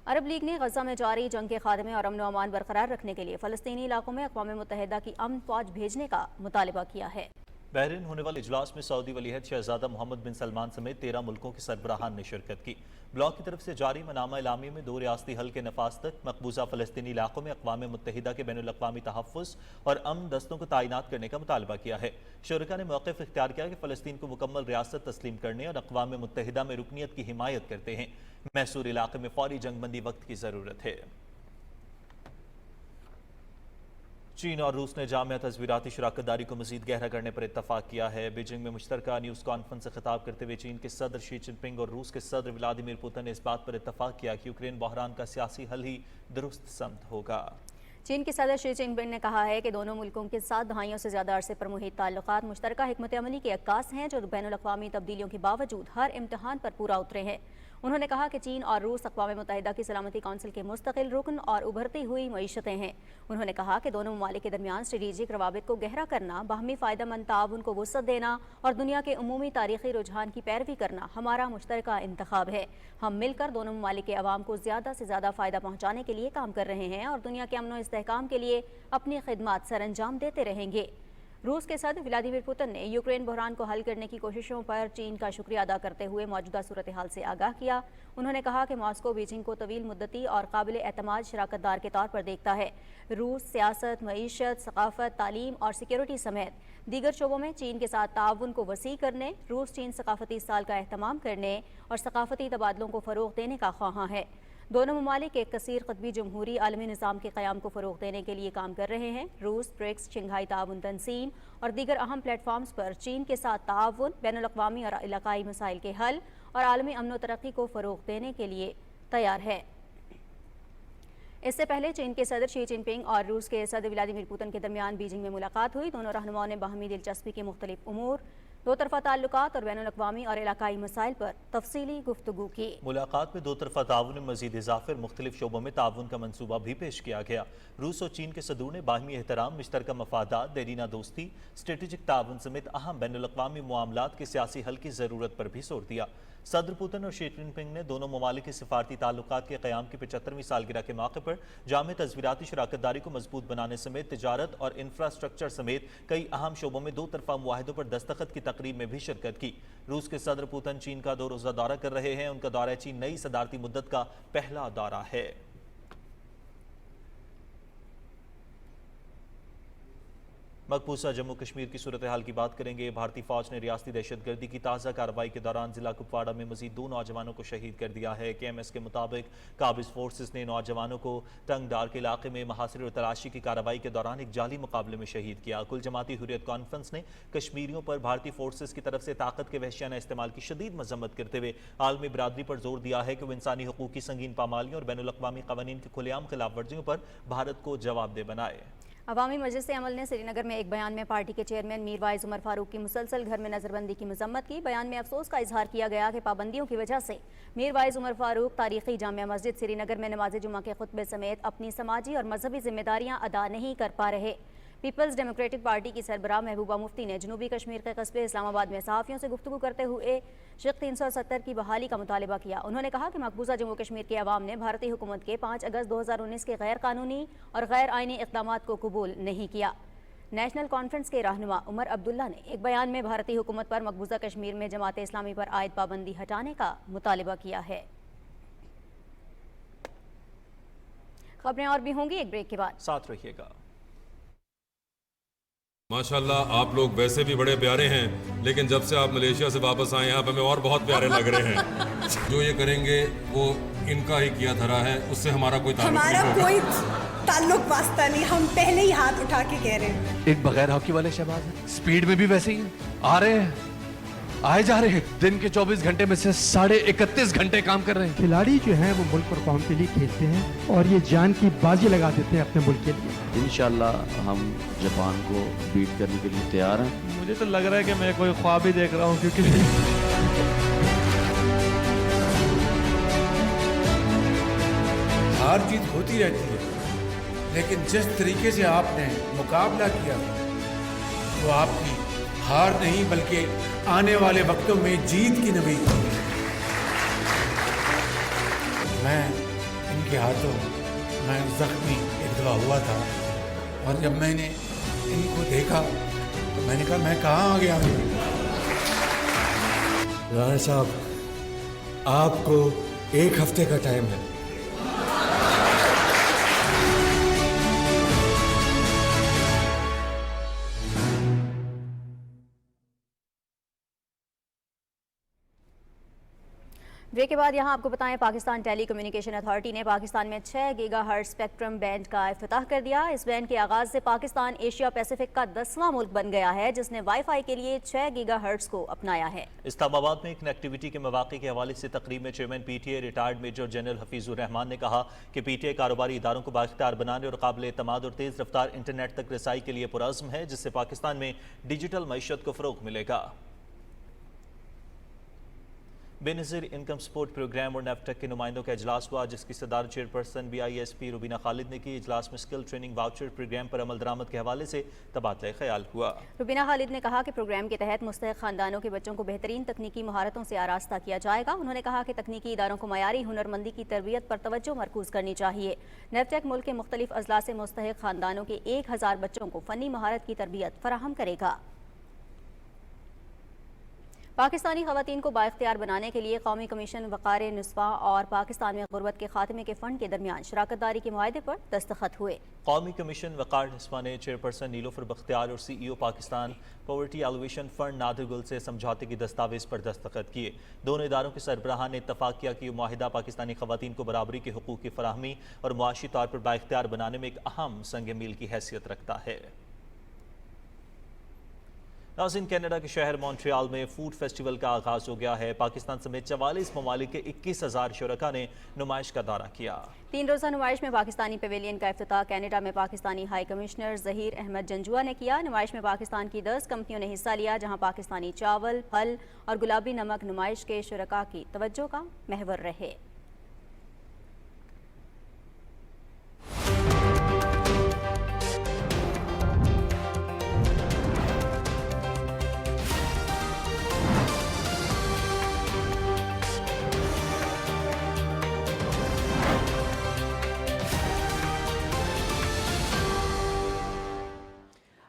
अरब लीग ने गजा में जारी जंग के खात्मे और अमन व अमान बरकरार रखने के लिए फ़लस्तीनी इलाकों में अक़वाम मुत्तहिदा की अमन फ़ौज भेजने का मुतालबा किया है।
बहरीन होने वाले इजलास में सऊदी वलीअहद शहजादा मोहम्मद बिन सलमान समेत 13 मुल्कों के सरबराहान ने शिरकत की। ब्लॉक की तरफ से जारी मनामा इलामी में 2 रियासती हल के नफाज तक मकबूजा फ़लस्तीनी इलाकों में अक़वाम मुत्तहिदा के बैनुल अक़वामी तहफ़्फ़ुज़ और अमन दस्तों को तैनात करने का मुतालबा किया है। शुरका ने मौक़िफ़ इख्तियार किया कि फ़लस्तीन को मुकम्मल रियासत तस्लीम करने और अक़वाम मुत्तहिदा में रुकनियत की हिमायत करते हैं। मैसूर इलाके में फौरी जंगबंदी वक्त की ज़रूरत है। चीन और रूस ने जामिया तज़वीराती शराकतदारी को मज़ीद गहरा करने पर इत्तफ़ाक़ किया है। बीजिंग में मुश्तरका न्यूज़ कॉन्फ्रेंस से खिताब करते हुए चीन के सदर शी जिनपिंग और रूस के सदर व्लादिमीर पुतिन ने इस बात पर इत्तफ़ाक़ किया कि यूक्रेन बहरान का सियासी हल ही दुरुस्त समत होगा।
चीन के सदर शी जिनपिंग ने कहा है कि दोनों मुल्कों के 7 दहाइयों से ज़्यादा अरसे पर मुहित ताल्लुकात मुश्तरका हिकमत अमली के अक्कास हैं जो बैनुल अक़वामी तब्दीलियों के बावजूद हर इम्तहान पर पूरा उतरे हैं। उन्होंने कहा कि चीन और रूस अक़वाम मुत्तहिदा की सलामती कौंसिल के मुस्तकिल रुकन और उभरती हुई मईशतें हैं। उन्होंने कहा कि दोनों ममालिक के दरमियान स्ट्रेटेजिक रवाबित को गहरा करना, बाहमी फ़ायदेमंद ताउन को वुसअत देना और दुनिया के उमूमी तारीख़ी रुझान की पैरवी करना हमारा मुश्तरका इंतखाब है। हम मिलकर दोनों ममालिक के अवाम को ज़्यादा से ज़्यादा फ़ायदा पहुँचाने के लिए काम कर रहे हैं और दुनिया के अमन व इस्तेहकाम के लिए अपनी खिदमत सर अंजाम देते रहेंगे। रूस के सदर व्लादिमीर पुतिन ने यूक्रेन बहरान को हल करने की कोशिशों पर चीन का शुक्रिया अदा करते हुए मौजूदा सूरत हाल से आगाह किया। उन्होंने कहा कि मॉस्को बीजिंग को तवील मुद्दती और काबिल एतमाद शराकतदार के तौर पर देखता है। रूस सियासत, मईशत, सकाफत, तालीम और सिक्योरिटी समेत दीगर शोबों में चीन के साथ ताउन को वसी करने, रूस चीन सकाफती साल का एहतमाम करने और सकाफती तबादलों को फ़रोग़ देने का ख्वाहां है। दोनों ममालिक एक कसीर क़तबी जमहूरी आलमी निज़ाम के क़याम को फ़रोग़ देने के लिए काम कर रहे हैं। रूस, ब्रिक्स, शंघाई ताउन तंजीम और दीगर अहम प्लेटफॉर्म्स पर चीन के साथ ताउन, बैनुल अक़वामी और इलाक़ाई मसाइल के हल और आलमी अमन व तरक्की को फ़रोग़ देने के लिए तैयार है। इससे पहले चीन के सदर शी जिनपिंग और रूस के सदर व्लादिमीर पुतिन के दरमियान बीजिंग में मुलाकात हुई। दोनों रहनुमाओं ने बाहमी दिलचस्पी के मुख्तलिफ उमूर, दो तरफा ताल्लुकात और बैनुल अक़वामी और इलाकाई मसाइल पर तफसीली गुफ्तगू की।
मुलाकात में 2 तरफा ताउन में मज़ीद इजाफे और मुख्तलिफ शोबों में ताउन का मनसूबा भी पेश किया गया। रूस और चीन के सदूर ने बाहमी एहतराम, मुश्तरका मफादात, देरीना दोस्ती, स्ट्रेटेजिक ताउन समेत अहम बैनुल अक़वामी मामलात के सियासी हल की ज़रूरत पर भी जोर दिया। सदर पुतिन और शी जिनपिंग ने दोनों ममालिक के सिफारती ताल्लुकात के क़याम की 75वीं सालगिरह के मौके पर जामिया तज़वीराती शराकतदारी को मजबूत बनाने समेत तिजारत और इंफ्रास्ट्रक्चर समेत कई अहम शोबों में 2 तरफा मुआहिदों पर दस्तखत की तकरीब में भी शिरकत की। रूस के सदर पुतिन चीन का 2 रोज़ा दौरा कर रहे हैं। उनका दौरा चीन नई सदारती मुद्दत का पहला दौरा है। मकबूजा जम्मू कश्मीर की सूरत हाल की बात करेंगे। भारतीय फौज ने रियासती दहशतगर्दी की ताज़ा कार्रवाई के दौरान जिला कुपवाड़ा में मजीद 2 नौजवानों को शहीद कर दिया है। KMS के मुताबिक काबिज फोर्सेस ने नौजवानों को टंगडार के इलाके में महासिर और तलाशी की कार्रवाई के दौरान एक जाली मुकाबले में शहीद किया। कुल जमाती हुर्रियत कॉन्फ्रेंस ने कश्मीरियों पर भारतीय फोर्सेस की तरफ से ताकत के वहशियाना इस्तेमाल की शदीद मजम्मत करते हुए आलमी बरादरी पर जोर दिया है कि वो इंसानी हकूक़ की संगीन पामालियों और बैनुल अक़वामी क़वानीन की खुलेआम खिलाफ वर्जियों पर भारत को जवाबदेह बनाए।
अवामी मजलिस अमल ने श्रीनगर में एक बयान में पार्टी के चेयरमैन मीर वाइज उमर फारूक की मुसलसल घर में नज़रबंदी की मजम्मत की। बयान में अफसोस का इजहार किया गया कि पाबंदियों की वजह से मीर वाइज उमर फारूक तारीखी जामिया मस्जिद श्रीनगर में नमाज जुमा के खुतबे समेत अपनी समाजी और मजहबी जिम्मेदारियां अदा नहीं कर पा रहे। पीपल्स डेमोक्रेटिक पार्टी की सरबराह महबूबा मुफ्ती ने जनूबी कश्मीर के कस्बे इस्लामाबाद में सहाफ़ियों से गुफ्तगू करते हुए शिक 370 की बहाली का मुतालिबा किया। उन्होंने कहा कि मकबूजा जम्मू कश्मीर के अवाम ने भारतीय हुकूमत के 5 अगस्त 2019 के गैर कानूनी और गैर आइनी इक़दामात को कबूल नहीं किया। नेशनल कॉन्फ्रेंस के रहनुमा उमर अब्दुल्ला ने एक बयान में भारतीय हुकूमत पर मकबूजा कश्मीर में जमात इस्लामी पर आयद पाबंदी हटाने का मुतालिबा किया है। खबरें और भी होंगी एक ब्रेक के बाद,
साथ रहिएगा।
माशाल्लाह आप लोग वैसे भी बड़े प्यारे हैं, लेकिन जब से आप मलेशिया से वापस आए हैं आप हमें और बहुत प्यारे लग रहे हैं। जो ये करेंगे वो इनका ही किया धरा है, उससे हमारा कोई
ताल्लुक वास्ता नहीं, हम पहले ही हाथ उठा के कह रहे हैं।
एक बगैर हॉकी वाले शहबाज हैं, स्पीड में भी वैसे ही आ रहे हैं, आए जा रहे हैं। दिन के 24 घंटे में से 31.5 घंटे काम कर रहे हैं।
खिलाड़ी जो हैं वो मुल्क और कौम के लिए खेलते हैं और ये जान की बाजी लगा देते हैं अपने मुल्क के लिए।
इंशाल्लाह हम जापान को बीट करने के लिए तैयार हैं।
मुझे तो लग रहा है कि मैं कोई ख्वाब ही देख रहा हूँ, क्योंकि
हार जीत होती रहती है, लेकिन जिस तरीके से आपने मुकाबला किया वो आपकी हार नहीं बल्कि आने वाले वक्तों में जीत की नवीद। मैं के हाथों मैं जख्मी एक दफ़ा हुआ था, और जब मैंने इनको देखा तो मैंने कहा मैं कहाँ आ गया हूँ। राणा साहब, आपको 1 हफ्ते का टाइम है।
ब्रेक के बाद यहाँ आपको बताएं, पाकिस्तान टेली कम्युनिकेशन अथॉरिटी ने पाकिस्तान में 6 गीगाहर्ट्ज़ स्पेक्ट्रम बैंड का इफ्तिताह कर दिया। इस बैंड के आगाज़ से पाकिस्तान एशिया पैसिफिक का 10वां मुल्क बन गया है जिसने वाईफाई के लिए 6 गीगाहर्ट्ज़ को अपनाया है।
इस्लामाबाद में कनेक्टिविटी के मौक़े के हवाले से तकरीब में chairman PTA retired major general Hafizur Rahman ने कहा कि PTA कारोबारी इदारों को बाइख्तियार बनाने और काबिल एतमाद और तेज़ रफ्तार इंटरनेट तक रसाई के लिए पुरअज़्म है, जिससे पाकिस्तान में डिजिटल मईशत को फ़रोग़ मिलेगा। बेनज़ीर इनकम सपोर्ट प्रोग्राम और नेफ्टेक के नुमाइंदों का इजलास हुआ, जिसकी सदारत चेयरपर्सन BISP रुबीना खालिद ने की। इजलास में स्किल ट्रेनिंग वाउचर प्रोग्राम पर अमल दरामद के हवाले से तबादला ख्याल हुआ।
रुबीना खालिद ने कहा कि प्रोग्राम के तहत मुस्तहिक़ खानदानों के बच्चों को बेहतरीन तकनीकी महारतों से आरास्ता किया जाएगा। उन्होंने कहा कि तकनीकी इदारों को मयारी हुनरमंदी की तरबियत पर तवज्जो मरकूज करनी चाहिए। नेफ्टेक मुल्क के मुख्तलिफ अजला से मुस्तहिक़ खानदानों के 1000 बच्चों को फ़नी महारत की तरबियत फराहम करेगा। पाकिस्तानी ख़वातीन को बाइख्तियार बनाने के लिए कौमी कमीशन वक़ार निस्वा और पाकिस्तान में गुर्बत के खात्मे के फ़ंड के दरमियान शराकतदारी के मुआहदे पर दस्तखत हुए।
कौमी कमीशन वक़ार निस्वा ने चेयरपर्सन नीलोफर बख्तियार और CEO Pakistan poverty alleviation fund Nadir गुल से समझौते की दस्तावेज़ पर दस्तखत किए। दोनों इदारों के सरबराहान ने इत्तफ़ाक़ किया कि मुआहिदा पाकिस्तानी ख़वातीन को बराबरी के हुकूक़ की फराहमी और मुआशी तौर पर बाइख्तियार बनाने में एक अहम संग मील की हैसियत रखता है। नाज़रीन, कनाडा के शहर मॉन्ट्रियल में फूड फेस्टिवल का आगाज़ हो गया है। पाकिस्तान समेत 44 ममालिक के 21,000 शुरका ने नुमाइश का दौरा किया।
3 रोज़ा नुमाइश में पाकिस्तानी पवेलियन का इफ्तिताह कनाडा में पाकिस्तानी हाई कमिश्नर ज़हीर अहमद जंजुआ ने किया। नुमाइश में पाकिस्तान की 10 कंपनियों ने हिस्सा लिया, जहाँ पाकिस्तानी चावल, फल और गुलाबी नमक नुमाइश के शुरका की तवज्जो का महवर रहे।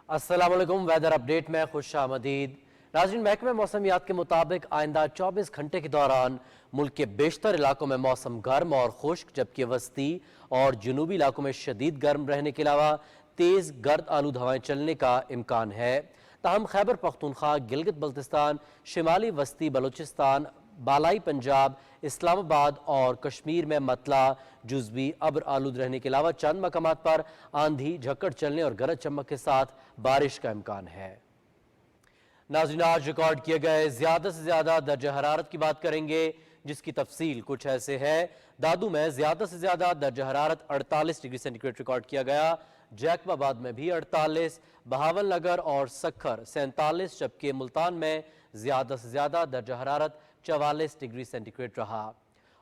अस्सलाम वालेकुम। वेदर अपडेट में खुश आमदीद। नाज़रीन, महकमे मौसमियात के मुताबिक आइंदा 24 घंटे के दौरान मुल्क के बेशतर इलाकों में मौसम गर्म और खुश्क, जबकि वस्ती और जनूबी इलाकों में शदीद गर्म रहने के अलावा तेज़ गर्द आलूद हवाएं चलने का इम्कान है। ताहम खैबर पख्तूनख्वा, गिलगित बल्तिस्तान, शिमाली वस्ती बलूचिस्तान, बालाई पंजाब, इस्लामाबाद और कश्मीर में मतला जुज़वी अब्र आलूद रहने के अलावा चंद मकामात पर आंधी, झक्कड़ चलने और गरज चमक के साथ बारिश का इम्कान है। नाज़रीन, आज रिकॉर्ड किए गए ज़्यादा से ज़्यादा दर्जा हरारत की बात करेंगे, जिसकी तफसील कुछ ऐसे है। दादू में ज़्यादा से ज़्यादा दर्जा हरारत 48 डिग्री सेंटीग्रेड रिकॉर्ड किया गया। जैकबाबाद में भी 48, बहावल नगर और सखर 47, जबकि मुल्तान में ज़्यादा से ज़्यादा दर्जा हरारत 44 डिग्री सेंटीग्रेड रहा।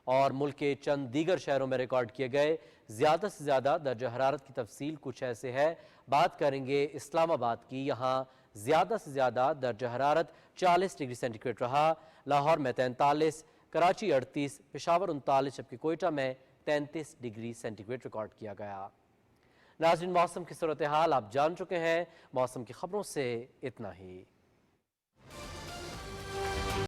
और मुल्क के चंद दीगर शहरों में रिकॉर्ड किए गए ज़्यादा से ज़्यादा दर्जा हरारत की तफसील कुछ ऐसे है। बात करेंगे इस्लामाबाद की, यहाँ ज़्यादा से ज़्यादा दर्जा हरारत 40 डिग्री सेंटीग्रेड रहा। लाहौर में 43, कराची 38, पेशावर 39, जबकि कोयटा में 33 डिग्री सेंटीग्रेड रिकॉर्ड किया गया। नाज़रीन, मौसम की सूरत हाल आप जान चुके हैं। मौसम की खबरों से इतना ही।